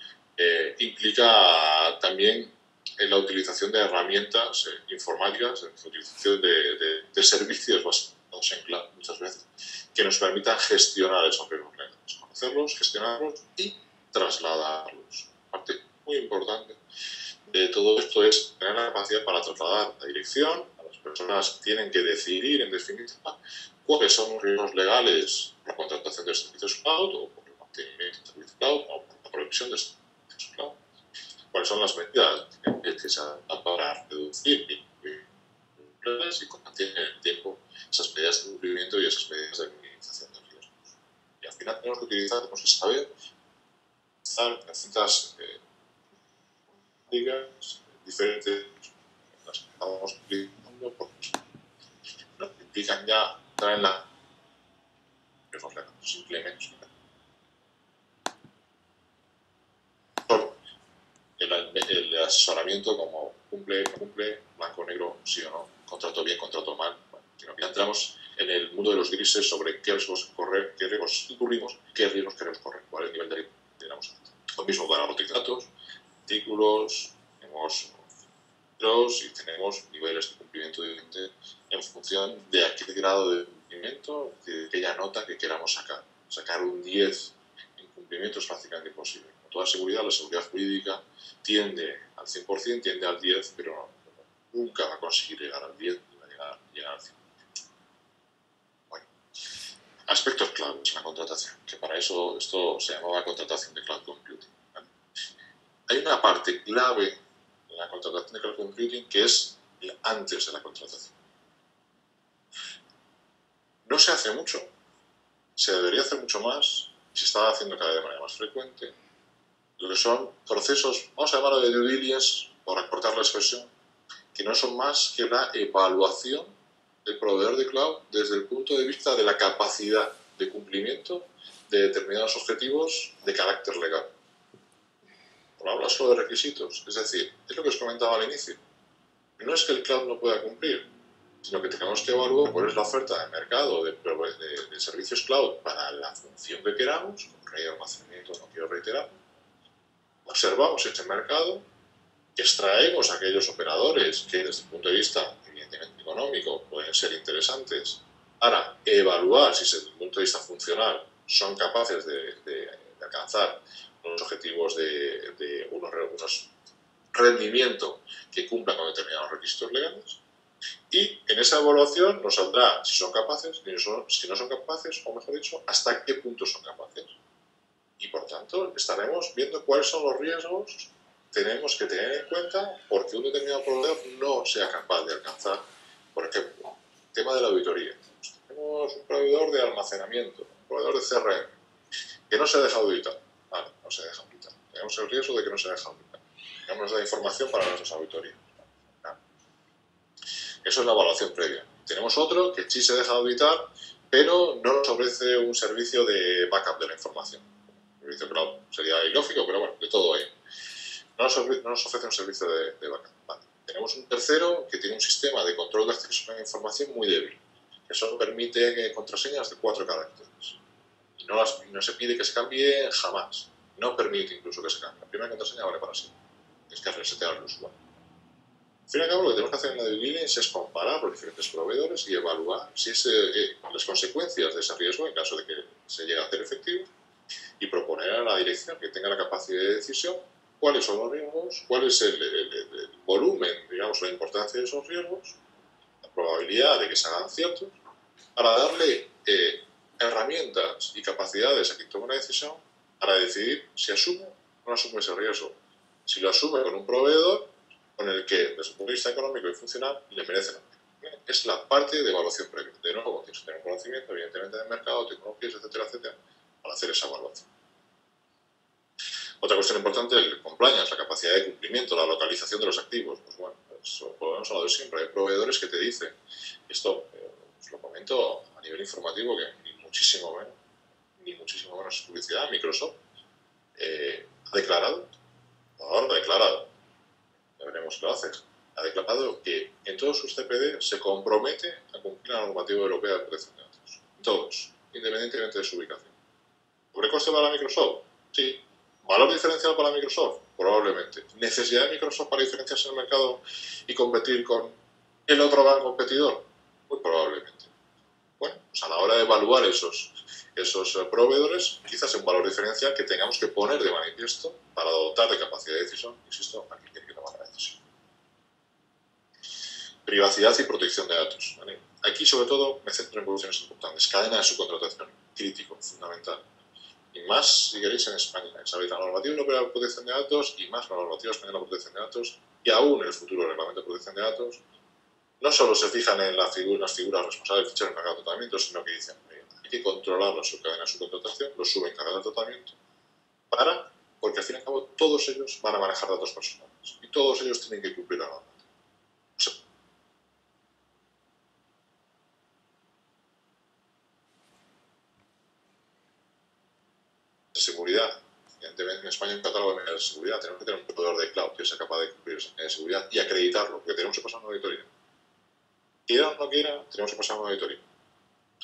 implica también la utilización de herramientas informáticas, la utilización de servicios basados en cloud muchas veces, que nos permitan gestionar esos riesgos legales, conocerlos, gestionarlos y trasladarlos. Parte muy importante de todo esto es tener la capacidad para trasladar la dirección a las personas que tienen que decidir en definitiva cuáles son los riesgos legales por la contratación de servicios cloud o por el mantenimiento de servicios cloud o por la provisión de servicios cloud. Cuáles son las medidas que se adaptan para reducir y mantener en el tiempo esas medidas de cumplimiento y esas medidas de minimización de riesgos. Y al final tenemos que saber distintas diferentes las que estamos utilizando porque nos implican ya entrar en la simplemente asesoramiento como cumple, no cumple, blanco, negro, sí o no, contrato bien, contrato mal, bueno, sino que entramos en el mundo de los grises sobre qué riesgos correr, qué riesgos incurrimos, qué riesgos queremos correr, cuál es el nivel de riesgo que queremos hacer. Lo mismo para los datos, artículos, tenemos y tenemos niveles de cumplimiento en función de aquel grado de cumplimiento, de aquella nota que queramos sacar. Sacar un 10 en cumplimiento es prácticamente imposible. Con toda seguridad, la seguridad jurídica tiende al 100%, tiende al 10, pero nunca va a conseguir llegar al 10 ni va a llegar al 100%. Bueno, aspectos claves en la contratación, que para eso esto se llamaba contratación de cloud computing. ¿Vale? Hay una parte clave en la contratación de cloud computing que es antes de la contratación. No se hace mucho, se debería hacer mucho más, y se está haciendo cada vez de manera más frecuente, lo que son procesos, vamos a llamarlo de due diligence, por acortar la expresión, que no son más que la evaluación del proveedor de cloud desde el punto de vista de la capacidad de cumplimiento de determinados objetivos de carácter legal. Por hablar solo de requisitos, es decir, es lo que os comentaba al inicio. No es que el cloud no pueda cumplir, sino que tenemos que evaluar cuál es la oferta de mercado de servicios cloud para la función que queramos, con red de almacenamiento, no quiero reiterar. Observamos este mercado, extraemos aquellos operadores que desde el punto de vista evidentemente económico pueden ser interesantes para evaluar si desde el punto de vista funcional son capaces de alcanzar unos objetivos de unos rendimiento que cumplan con determinados requisitos legales, y en esa evaluación nos saldrá si son capaces, si no son capaces, o mejor dicho, hasta qué punto son capaces. Y por tanto estaremos viendo cuáles son los riesgos que tenemos que tener en cuenta porque un determinado proveedor no sea capaz de alcanzar, por ejemplo, el tema de la auditoría. Tenemos un proveedor de almacenamiento, un proveedor de CRM, que no se ha dejado auditar. Vale, no se deja auditar. Tenemos el riesgo de que no se deja auditar. No nos da información para nuestras auditorías. Eso es la evaluación previa. Tenemos otro que sí se deja auditar, pero no nos ofrece un servicio de backup de la información. El servicio cloud sería ilógico, pero bueno, de todo hay. No nos ofrece un servicio de backup. Vale. Tenemos un tercero que tiene un sistema de control de acceso a la información muy débil, que solo permite contraseñas de 4 caracteres. Y no se pide que se cambie jamás. No permite incluso que se cambie. La primera contraseña vale para siempre. Es que resetear al usuario. Al fin y al cabo, lo que tenemos que hacer en la due diligence es comparar los diferentes proveedores y evaluar si las consecuencias de ese riesgo en caso de que se llegue a hacer efectivo y proponer a la dirección que tenga la capacidad de decisión cuáles son los riesgos, cuál es el volumen, digamos, la importancia de esos riesgos, la probabilidad de que se hagan ciertos, para darle herramientas y capacidades a quien tome una decisión para decidir si asume o no asume ese riesgo. Si lo asume con un proveedor con el que, desde el punto de vista económico y funcional, le merece la pena. Es la parte de evaluación previa. De nuevo, tienes que tener un conocimiento, evidentemente, del mercado, tecnologías, etcétera, etcétera, para hacer esa evaluación. Otra cuestión importante es el compliance, la capacidad de cumplimiento, la localización de los activos. Pues bueno, eso lo hemos hablado siempre. Hay proveedores que te dicen, esto os lo comento a nivel informativo, que ni muchísimo menos es publicidad. Microsoft ha declarado, ya veremos qué lo hace, ha declarado que en todos sus CPD se compromete a cumplir la normativa europea de protección de datos. Todos, independientemente de su ubicación. ¿Sobrecoste para Microsoft? Sí. ¿Valor diferencial para Microsoft? Probablemente. ¿Necesidad de Microsoft para diferenciarse en el mercado y competir con el otro gran competidor? Muy probablemente. Bueno, pues a la hora de evaluar esos proveedores, quizás es un valor diferencial que tengamos que poner de manifiesto para dotar de capacidad de decisión, insisto, a quien tiene que tomar la decisión. Privacidad y protección de datos. ¿Vale? Aquí, sobre todo, me centro en cuestiones importantes. Cadena de subcontratación, crítico, fundamental. Y más, si queréis, en España. Sabéis, la normativa europea de protección de datos y más la normativa española de protección de datos y aún el futuro reglamento de protección de datos no solo se fijan en las figuras responsables del fichero encargado de tratamiento, sino que dicen hay que controlar la subcadena de subcontratación, los subencargados de tratamiento, porque al fin y al cabo todos ellos van a manejar datos personales y todos ellos tienen que cumplir la norma. Seguridad evidentemente en España hay un catálogo de medidas de seguridad, tenemos que tener un proveedor de cloud que sea capaz de cumplir esa medida de seguridad y acreditarlo, porque tenemos que pasar una auditoría. Quiera o no quiera, tenemos que pasar una auditoría.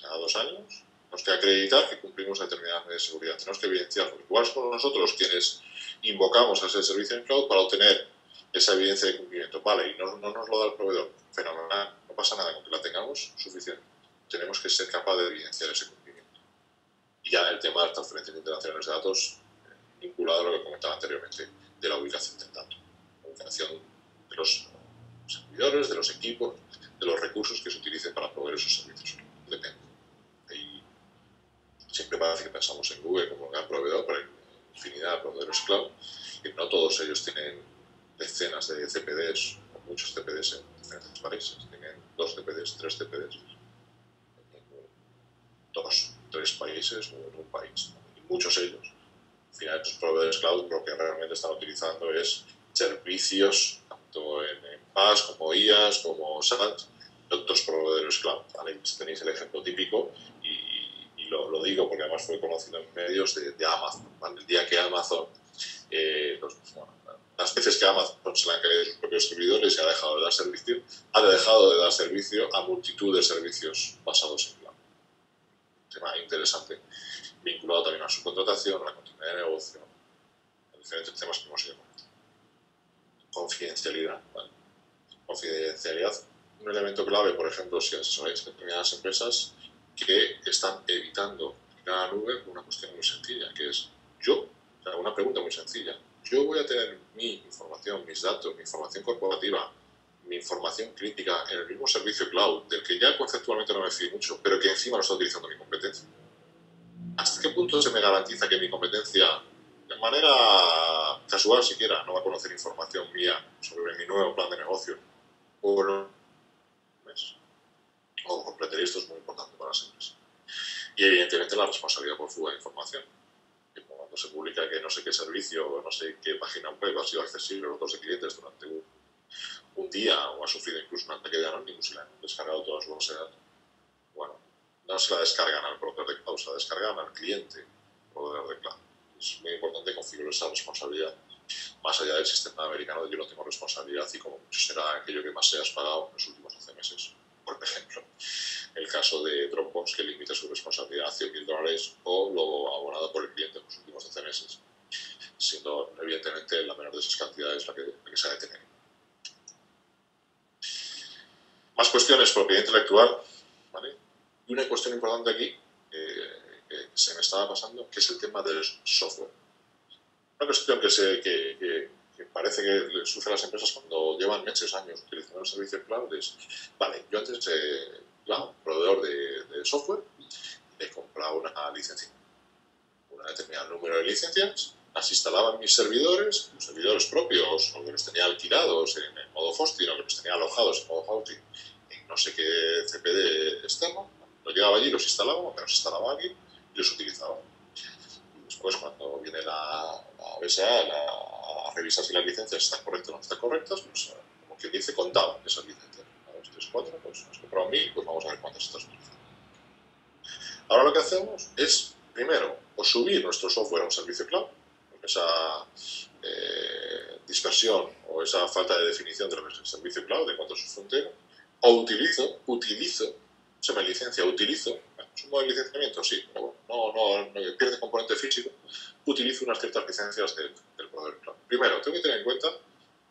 Cada 2 años tenemos que acreditar que cumplimos determinadas medidas de seguridad, tenemos que evidenciarlo. Igual somos nosotros quienes invocamos a ese servicio en cloud para obtener esa evidencia de cumplimiento. Vale, y no nos lo da el proveedor. Fenomenal, no pasa nada, con que la tengamos suficiente. Tenemos que ser capaces de evidenciar ese cumplimiento. Y ya el tema de las transferencias internacionales de datos, vinculado a lo que comentaba anteriormente, de la ubicación del dato. La ubicación de los servidores, de los equipos, de los recursos que se utilicen para proveer esos servicios. Depende. Y siempre parece que pensamos en Google como un gran proveedor, pero hay infinidad de proveedores cloud, y no todos ellos tienen decenas de CPDs, o muchos CPDs en diferentes países. Tienen 2 CPDs, 3 CPDs, en 2, 3 países o en un país. Y muchos ellos, al final, estos proveedores cloud lo que realmente están utilizando es servicios, tanto en PaaS como IaaS, como SaaS, de otros proveedores cloud. ¿Vale? Tenéis el ejemplo típico y lo digo porque además fue conocido en medios de Amazon. ¿Vale? El día que Amazon, las veces que Amazon se le han caído sus propios servidores y ha dejado de dar servicio a multitud de servicios basados en cloud. Un tema interesante, vinculado también a su contratación, a la continuidad de negocio, a diferentes temas que hemos ido comentando. Confidencialidad. ¿Vale? Confidencialidad, un elemento clave, por ejemplo, si asesoráis determinadas empresas que están evitando ir a la nube por una cuestión muy sencilla, que es una pregunta muy sencilla. Yo voy a tener mi información, mis datos, mi información corporativa, mi información crítica en el mismo servicio cloud, del que ya conceptualmente no me fío mucho, pero que encima lo está utilizando mi competencia. ¿Hasta qué punto se me garantiza que mi competencia, de manera casual siquiera, no va a conocer información mía sobre mi nuevo plan de negocio? O no. O completar esto es muy importante para las empresas. Y evidentemente la responsabilidad por fuga de información. Cuando se publica que no sé qué servicio o no sé qué página web ha sido accesible a los datos de clientes durante un día o ha sufrido incluso un ataque de Anonymous y le han descargado todas sus bases de datos, bueno, no se la descargan al proveedor de cloud, se la descargan al cliente proveedor de cloud. Es muy importante configurar esa responsabilidad más allá del sistema americano de yo no tengo responsabilidad y como mucho será aquello que más se has pagado en los últimos 12 meses. Por ejemplo, el caso de Dropbox que limita su responsabilidad a $100.000 o lo abonado por el cliente en los últimos 12 meses, siendo evidentemente la menor de esas cantidades la que se ha de tener. Más cuestiones, propiedad intelectual, ¿vale? Y una cuestión importante aquí que se me estaba pasando, que es el tema del software. Una cuestión que parece que le sucede a las empresas cuando llevan meses, años utilizando el servicio cloud es, vale, yo antes iba a un proveedor de software, le compraba una licencia, un determinado número de licencias, las instalaba en mis servidores propios, o que los tenía alquilados en el modo hosting, o que los tenía alojados en modo hosting, en no sé qué CPD externo, los llevaba allí, los instalaba, me los instalaba aquí y los utilizaba. Después, cuando viene la BSA a revisar si las licencias están correctas o no están correctas, pues como que dice, contaban esas licencias. 1, 2, 3, 4, pues has comprado 1000, pues vamos a ver cuántas estás utilizando. Ahora lo que hacemos es, primero, o subir nuestro software a un servicio cloud, porque esa dispersión o esa falta de definición del servicio cloud de cuánto es su frontera, o utilizo, se me licencia, es un modo de licenciamiento, sí, pero bueno, no pierde componente físico, utilizo unas ciertas licencias del proveedor cloud. Primero, tengo que tener en cuenta,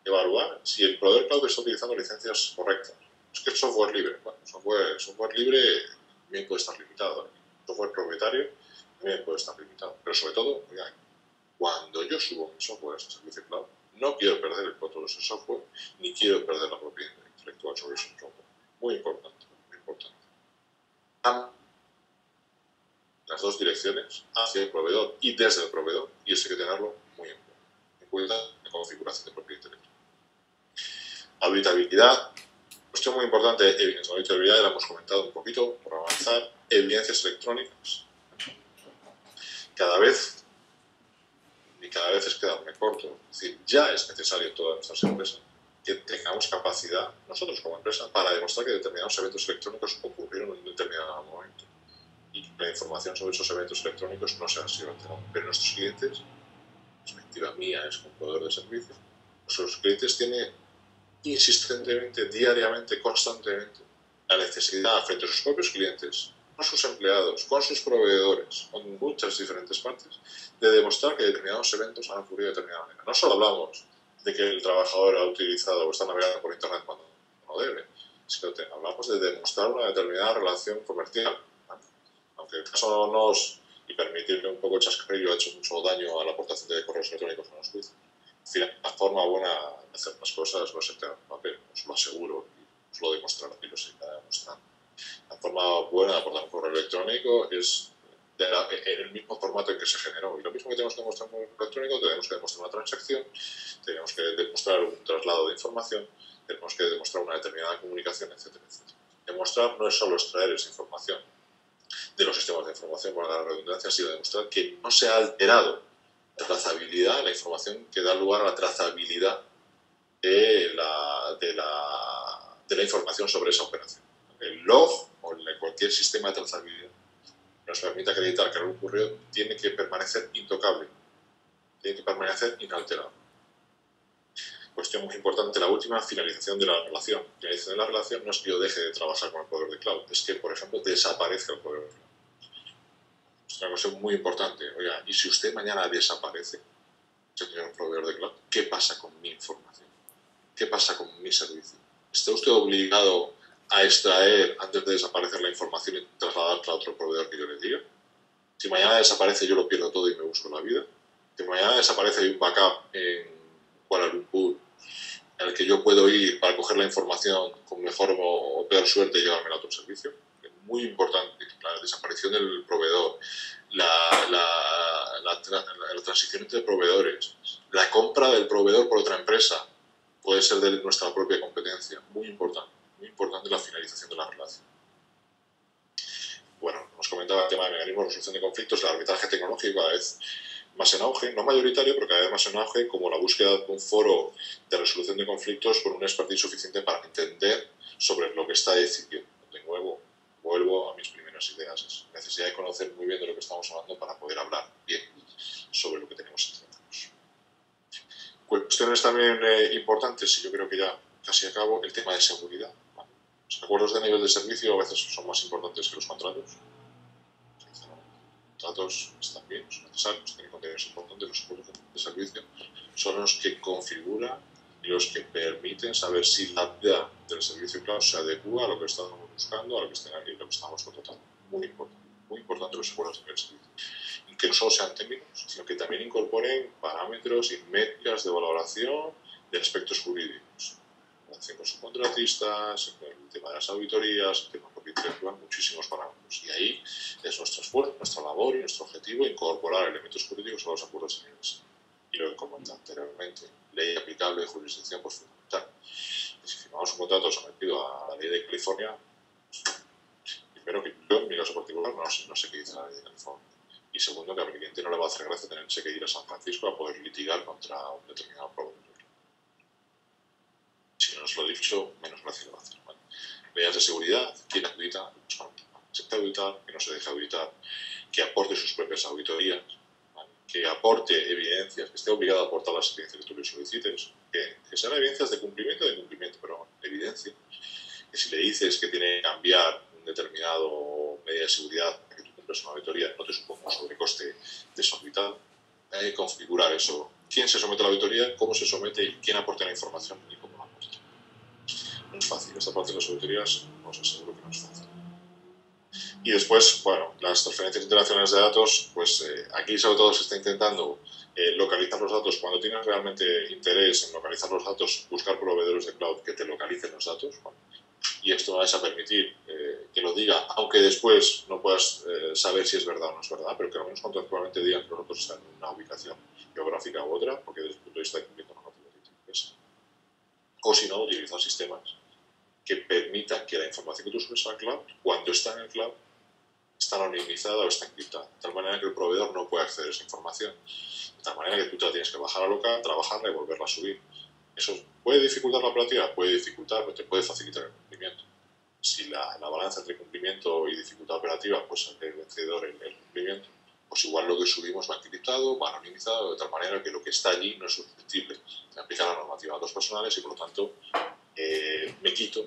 evaluar si el proveedor cloud está utilizando licencias correctas. Es que el software libre, bueno, software libre también puede estar limitado, software propietario también puede estar limitado, pero sobre todo, oigan, cuando yo subo mi software a ese servicio cloud, no quiero perder el control de ese software, ni quiero perder la propiedad intelectual sobre ese software. Muy importante, muy importante. Las dos direcciones, hacia el proveedor y desde el proveedor, y eso hay que tenerlo muy en cuenta en configuración de propiedad intelectual. Auditabilidad, cuestión muy importante, auditabilidad, ya la hemos comentado un poquito por avanzar, evidencias electrónicas. Cada vez es quedarme corto, es decir, ya es necesario en todas nuestras empresas que tengamos capacidad, nosotros como empresa, para demostrar que determinados eventos electrónicos ocurrieron en un determinado momento y la información sobre esos eventos electrónicos no se ha sido alterada. Pero nuestros clientes perspectiva mía es como proveedor de servicio, nuestros clientes tienen insistentemente, diariamente, constantemente la necesidad frente a sus propios clientes, con sus empleados, con sus proveedores, con muchas diferentes partes, de demostrar que determinados eventos han ocurrido de determinada manera. No solo hablamos de que el trabajador ha utilizado o está navegando por Internet cuando no debe, sino que hablamos de demostrar una determinada relación comercial. Aunque el caso no nos, y permitirme un poco chascarrillo, ha hecho mucho daño a la aportación de correos electrónicos en los juicios. En fin, la forma buena de hacer las cosas no es el tema de papel, os lo aseguro, y os lo demostraré y lo seguiré demostrando. La forma buena de aportar un correo electrónico es en el mismo formato en que se generó. Y lo mismo que tenemos que demostrar en un correo electrónico, tenemos que demostrar una transacción, tenemos que demostrar un traslado de información, tenemos que demostrar una determinada comunicación, etcétera, etcétera. Demostrar no es solo extraer esa información de los sistemas de información, por la redundancia, sino demostrar que no se ha alterado la trazabilidad, la información que da lugar a la trazabilidad de la información sobre esa operación. El log o cualquier sistema de trazabilidad que nos permita acreditar que algo ocurrió tiene que permanecer intocable, tiene que permanecer inalterado. Cuestión muy importante, la última, finalización de la relación. Finalización de la relación no es que yo deje de trabajar con el proveedor de cloud, es que, por ejemplo, desaparezca el proveedor de cloud. Es una cuestión muy importante. Oiga, y si usted mañana desaparece, señor proveedor de cloud, ¿qué pasa con mi información? ¿Qué pasa con mi servicio? ¿Está usted obligado a extraer antes de desaparecer la información y trasladarla a otro proveedor que yo le diga? Si mañana desaparece, yo lo pierdo todo y me busco la vida. Si mañana desaparece, hay un backup en Kuala Lumpur en el que yo puedo ir para coger la información con mejor o peor suerte y llevarme a otro servicio. Es muy importante la desaparición del proveedor, la transición entre proveedores, la compra del proveedor por otra empresa, puede ser de nuestra propia competencia. Muy importante la finalización de la relación. Bueno, nos comentaba el tema de mecanismos de resolución de conflictos, el arbitraje tecnológico cada vez más en auge, no mayoritario, pero cada vez más en auge, como la búsqueda de un foro de resolución de conflictos con un expertise suficiente para entender sobre lo que está decidiendo. De nuevo, vuelvo a mis primeras ideas. Es necesidad de conocer muy bien de lo que estamos hablando para poder hablar bien sobre lo que tenemos entre manos. Cuestiones también importantes, y yo creo que ya casi acabo, el tema de seguridad. Los acuerdos de nivel de servicio a veces son más importantes que los contratos. Los contratos están bien, son necesarios, tienen contenidos importantes. Los acuerdos de servicio son los que configuran y los que permiten saber si la vida del servicio cloud se adecua a lo que estamos buscando, a lo que estamos contratando. Muy importante los acuerdos de nivel de servicio. Y que no solo sean técnicos, sino que también incorporen parámetros y métricas de valoración de aspectos jurídicos. Relación con subcontratistas, el tema de las auditorías, el tema intelectual, muchísimos parámetros. Y ahí es nuestro esfuerzo, nuestra labor y nuestro objetivo incorporar elementos jurídicos a los acuerdos de niveles. Y lo que comenté anteriormente, ley aplicable de jurisdicción pues fundamental. Y si firmamos un contrato sometido a la ley de California, pues, primero que yo, en mi caso particular, no sé qué dice la ley de California. Y segundo, que a mi cliente no le va a hacer gracia tenerse que ir a San Francisco a poder litigar contra un determinado proveedor. Si no nos lo he dicho, menos gracia le va a hacer. ¿Vale? Medidas de seguridad, quién audita, se puede auditar, que no se deje auditar, que aporte sus propias auditorías, ¿vale? Que aporte evidencias, que esté obligado a aportar las evidencias que tú le solicites, que sean evidencias de cumplimiento, pero evidencia. Que si le dices que tiene que cambiar un determinado medida de seguridad para que tú cumplas una auditoría, no te suponga un sobrecoste desorbitado. Hay que configurar eso. ¿Quién se somete a la auditoría? ¿Cómo se somete? ¿Y quién aporta la información? ¿Y cómo la aporta? No es fácil. Esta parte de las auditorías os aseguro que no es fácil. Y después, bueno, las transferencias internacionales de datos, pues aquí sobre todo se está intentando localizar los datos. Cuando tienes realmente interés en localizar los datos, buscar proveedores de cloud que te localicen los datos. Bueno, y esto no vais a permitir que lo diga, aunque después no puedas saber si es verdad o no es verdad, pero que al menos contractualmente digan que los datos están en una ubicación geográfica u otra, porque desde el punto de vista de cumplimiento normativo te interesa. O si no, utilizar sistemas que permitan que la información que tú subes al cloud, cuando está en el cloud, está anonimizada o está encriptada, de tal manera que el proveedor no puede acceder a esa información, de tal manera que tú te la tienes que bajar a local, trabajarla y volverla a subir. ¿Eso puede dificultar la operativa? Puede dificultar, pero te puede facilitar el cumplimiento. Si la balanza entre cumplimiento y dificultad operativa, pues es vencedor el cumplimiento, pues igual lo que subimos va encriptado, va anonimizado, de tal manera que lo que está allí no es susceptible de aplicar la normativa a datos personales y, por lo tanto,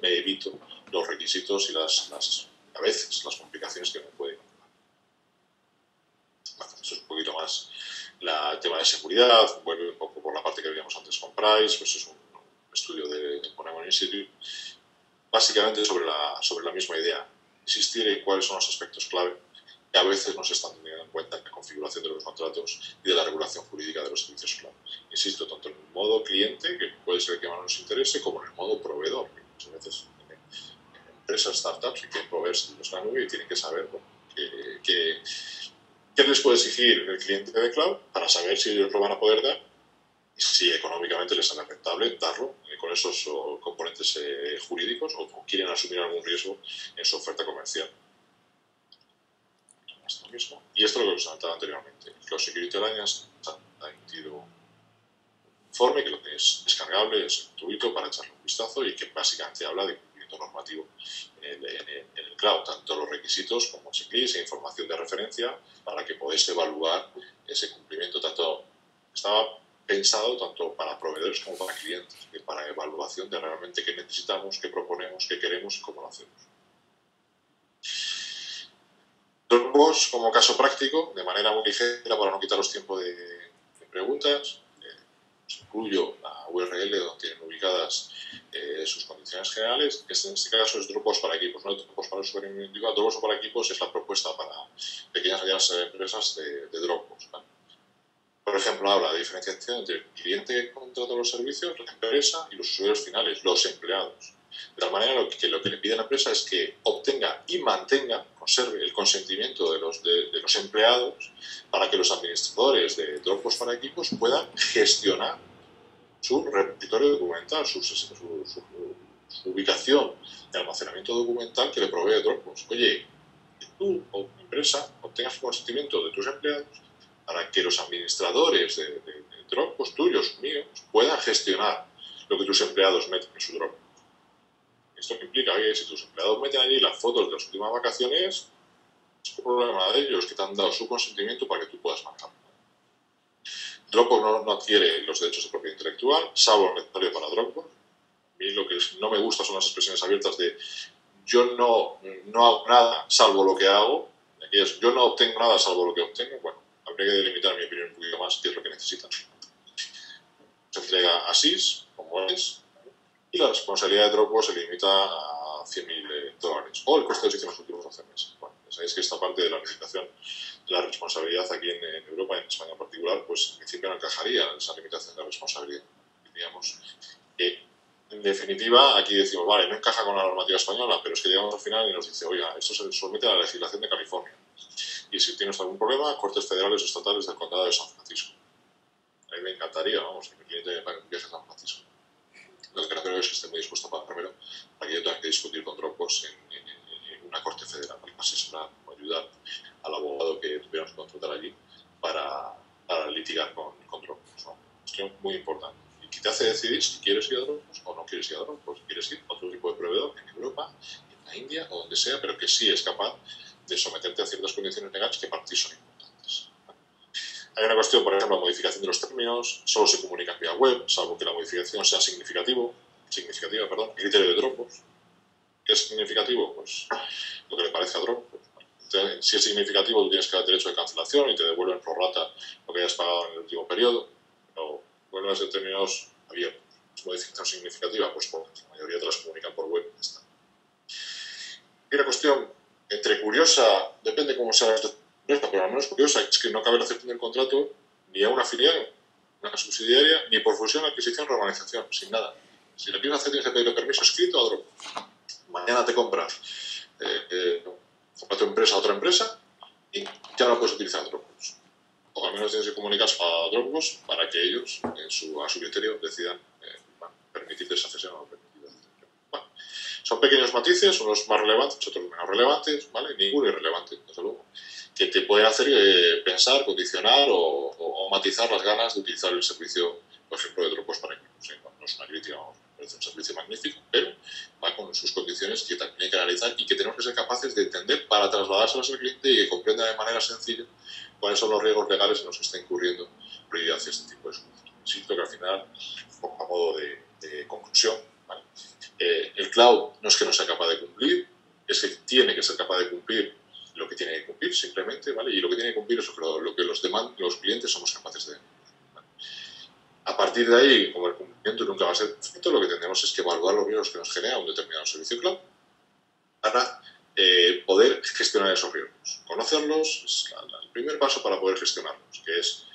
me evito los requisitos y a veces las complicaciones que me pueden encontrar. Bueno, esto es un poquito más el tema de seguridad, vuelve un poco por la parte que veíamos antes con Price, pues es un estudio de Ponemon Institute, básicamente sobre la misma idea, insistir en cuáles son los aspectos clave que a veces no se están teniendo en cuenta en la configuración de los contratos y de la regulación jurídica de los servicios cloud. Insisto, tanto en el modo cliente, que puede ser el que más nos interese, como en el modo proveedor, que muchas veces empresas, startups, que quieren proveer servicios en la nube y tienen que saber qué les puede exigir el cliente de cloud para saber si ellos lo van a poder dar y si económicamente les sale rentable darlo con esos componentes jurídicos o quieren asumir algún riesgo en su oferta comercial. Esto mismo. Y esto es lo que os comentaba anteriormente. Cloud Security Alliance ha emitido un informe que lo tenéis descargable, es gratuito para echarle un vistazo y que básicamente habla de cumplimiento normativo en el cloud, tanto los requisitos como checklist e información de referencia para que podáis evaluar ese cumplimiento. Estaba pensado tanto para proveedores como para clientes, para evaluación de realmente qué necesitamos, qué proponemos, qué queremos y cómo lo hacemos. Dropbox, como caso práctico, de manera muy ligera para no quitaros tiempo de preguntas, os incluyo la URL donde tienen ubicadas sus condiciones generales, que en este caso es Dropbox para equipos, no Dropbox para usuario individual. Dropbox para equipos es la propuesta para pequeñas y medianas empresas de Dropbox, ¿vale? Por ejemplo, habla de diferenciación entre el cliente que contrata los servicios, la empresa y los usuarios finales, los empleados. De tal manera que lo que le pide a la empresa es que obtenga y mantenga, conserve el consentimiento de los empleados para que los administradores de Dropbox para equipos puedan gestionar su repositorio documental, su ubicación de almacenamiento documental que le provee Dropbox. Oye, que tú, o empresa, obtengas el consentimiento de tus empleados para que los administradores de Dropbox, tuyos, míos, puedan gestionar lo que tus empleados meten en su Dropbox. Esto que implica que si tus empleados meten allí las fotos de las últimas vacaciones, es un problema de ellos que te han dado su consentimiento para que tú puedas manejarlo. Dropbox no adquiere los derechos de propiedad intelectual, salvo lo necesario para Dropbox. A mí lo que no me gusta son las expresiones abiertas de yo no hago nada salvo lo que hago. Aquí es yo no obtengo nada salvo lo que obtengo. Bueno, habría que delimitar, en mi opinión, un poquito más qué es lo que necesitan. Se entrega a SIS, como es, y la responsabilidad de Dropbox se limita a $100.000 o el coste de los últimos 12 meses. Bueno, sabéis que esta parte de la limitación de la responsabilidad aquí en Europa, en España en particular, pues en principio no encajaría en esa limitación de la responsabilidad. Diríamos que, en definitiva, aquí decimos, vale, no encaja con la normativa española, pero es que llegamos al final y nos dice, oiga, esto se somete a la legislación de California. Y si tienes algún problema, cortes federales o estatales del condado de San Francisco. A mí me encantaría, vamos, que mi cliente me pague un viaje a San Francisco. Lo que no creo es que esté muy dispuesto a pagármelo para que yo tenga que discutir con Dropbox en una corte federal, para asesorar o ayudar al abogado que tuviéramos que contratar allí para litigar con Dropbox, ¿no? Esto es muy importante. Y que te hace decidir si quieres ir a Dropbox o no quieres ir a Dropbox, si quieres ir a otro tipo de proveedor en Europa, en la India o donde sea, pero que sí es capaz de someterte a ciertas condiciones legales que para ti son importantes. Hay una cuestión, por ejemplo, la modificación de los términos, solo se comunica vía web, salvo que la modificación sea significativa, el criterio de Dropbox. ¿Qué es significativo? Pues lo que le parece a Dropbox. Si es significativo, tú tienes que dar derecho de cancelación y te devuelven pro rata lo que hayas pagado en el último periodo, pero vuelven a ser términos abiertos. ¿Es modificación significativa? Pues porque la mayoría te las comunican por web. Está. Y una cuestión entre curiosa, depende cómo sea esto, pero al menos curiosa, es que no cabe la aceptación del contrato ni a una filial, una subsidiaria, ni por fusión, adquisición o organización, sin nada. Si le pides hacer, tienes que pedirle permiso escrito a Dropbox. Mañana te compras a tu empresa a otra empresa y ya no puedes utilizar Dropbox. O al menos tienes que comunicar a Dropbox para que ellos, a su criterio, decidan permitirte esa cesión o no permitirte. Bueno, son pequeños matices, unos más relevantes, otros menos relevantes, ¿vale? Ninguno irrelevante, desde luego, que te pueden hacer pensar, condicionar o matizar las ganas de utilizar el servicio, por ejemplo, de Dropbox para equipos. No es una crítica, vamos, es un servicio magnífico, pero va con sus condiciones que también hay que analizar y que tenemos que ser capaces de entender para trasladárselas al cliente y que comprenda de manera sencilla cuáles son los riesgos legales en los que está incurriendo Fluidity hacia este tipo de soluciones. Insisto que al final, a modo de conclusión, ¿vale? El cloud no es que no sea capaz de cumplir, es que tiene que ser capaz de cumplir lo que tiene que cumplir simplemente, ¿vale? Y lo que tiene que cumplir es lo que los clientes somos capaces de cumplir, ¿vale? A partir de ahí, como el cumplimiento nunca va a ser perfecto, lo que tenemos es que evaluar los riesgos que nos genera un determinado servicio cloud para poder gestionar esos riesgos. Conocerlos es el primer paso para poder gestionarlos, que es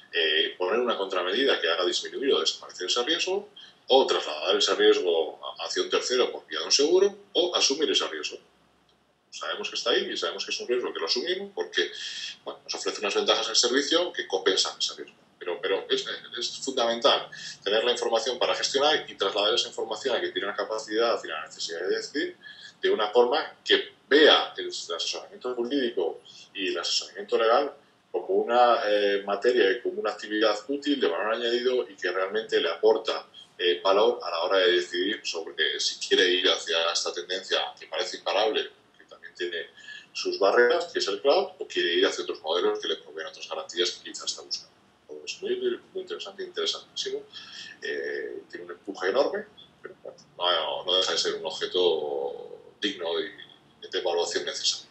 poner una contramedida que haga disminuir o desaparecer ese riesgo, o trasladar ese riesgo hacia un tercero por vía de un seguro, o asumir ese riesgo. Sabemos que está ahí y sabemos que es un riesgo que lo asumimos porque bueno, nos ofrece unas ventajas del servicio que compensan ese riesgo. Pero es fundamental tener la información para gestionar y trasladar esa información a quien tiene la capacidad y la necesidad de decidir de una forma que vea el asesoramiento jurídico y el asesoramiento legal como una materia y como una actividad útil de valor añadido y que realmente le aporta valor a la hora de decidir sobre si quiere ir hacia esta tendencia que parece imparable, que también tiene sus barreras, que es el cloud, o quiere ir hacia otros modelos que le proveen otras garantías que quizás está buscando. Es muy interesante, interesantísimo. Tiene un empuje enorme, pero bueno, no deja de ser un objeto digno de evaluación necesaria.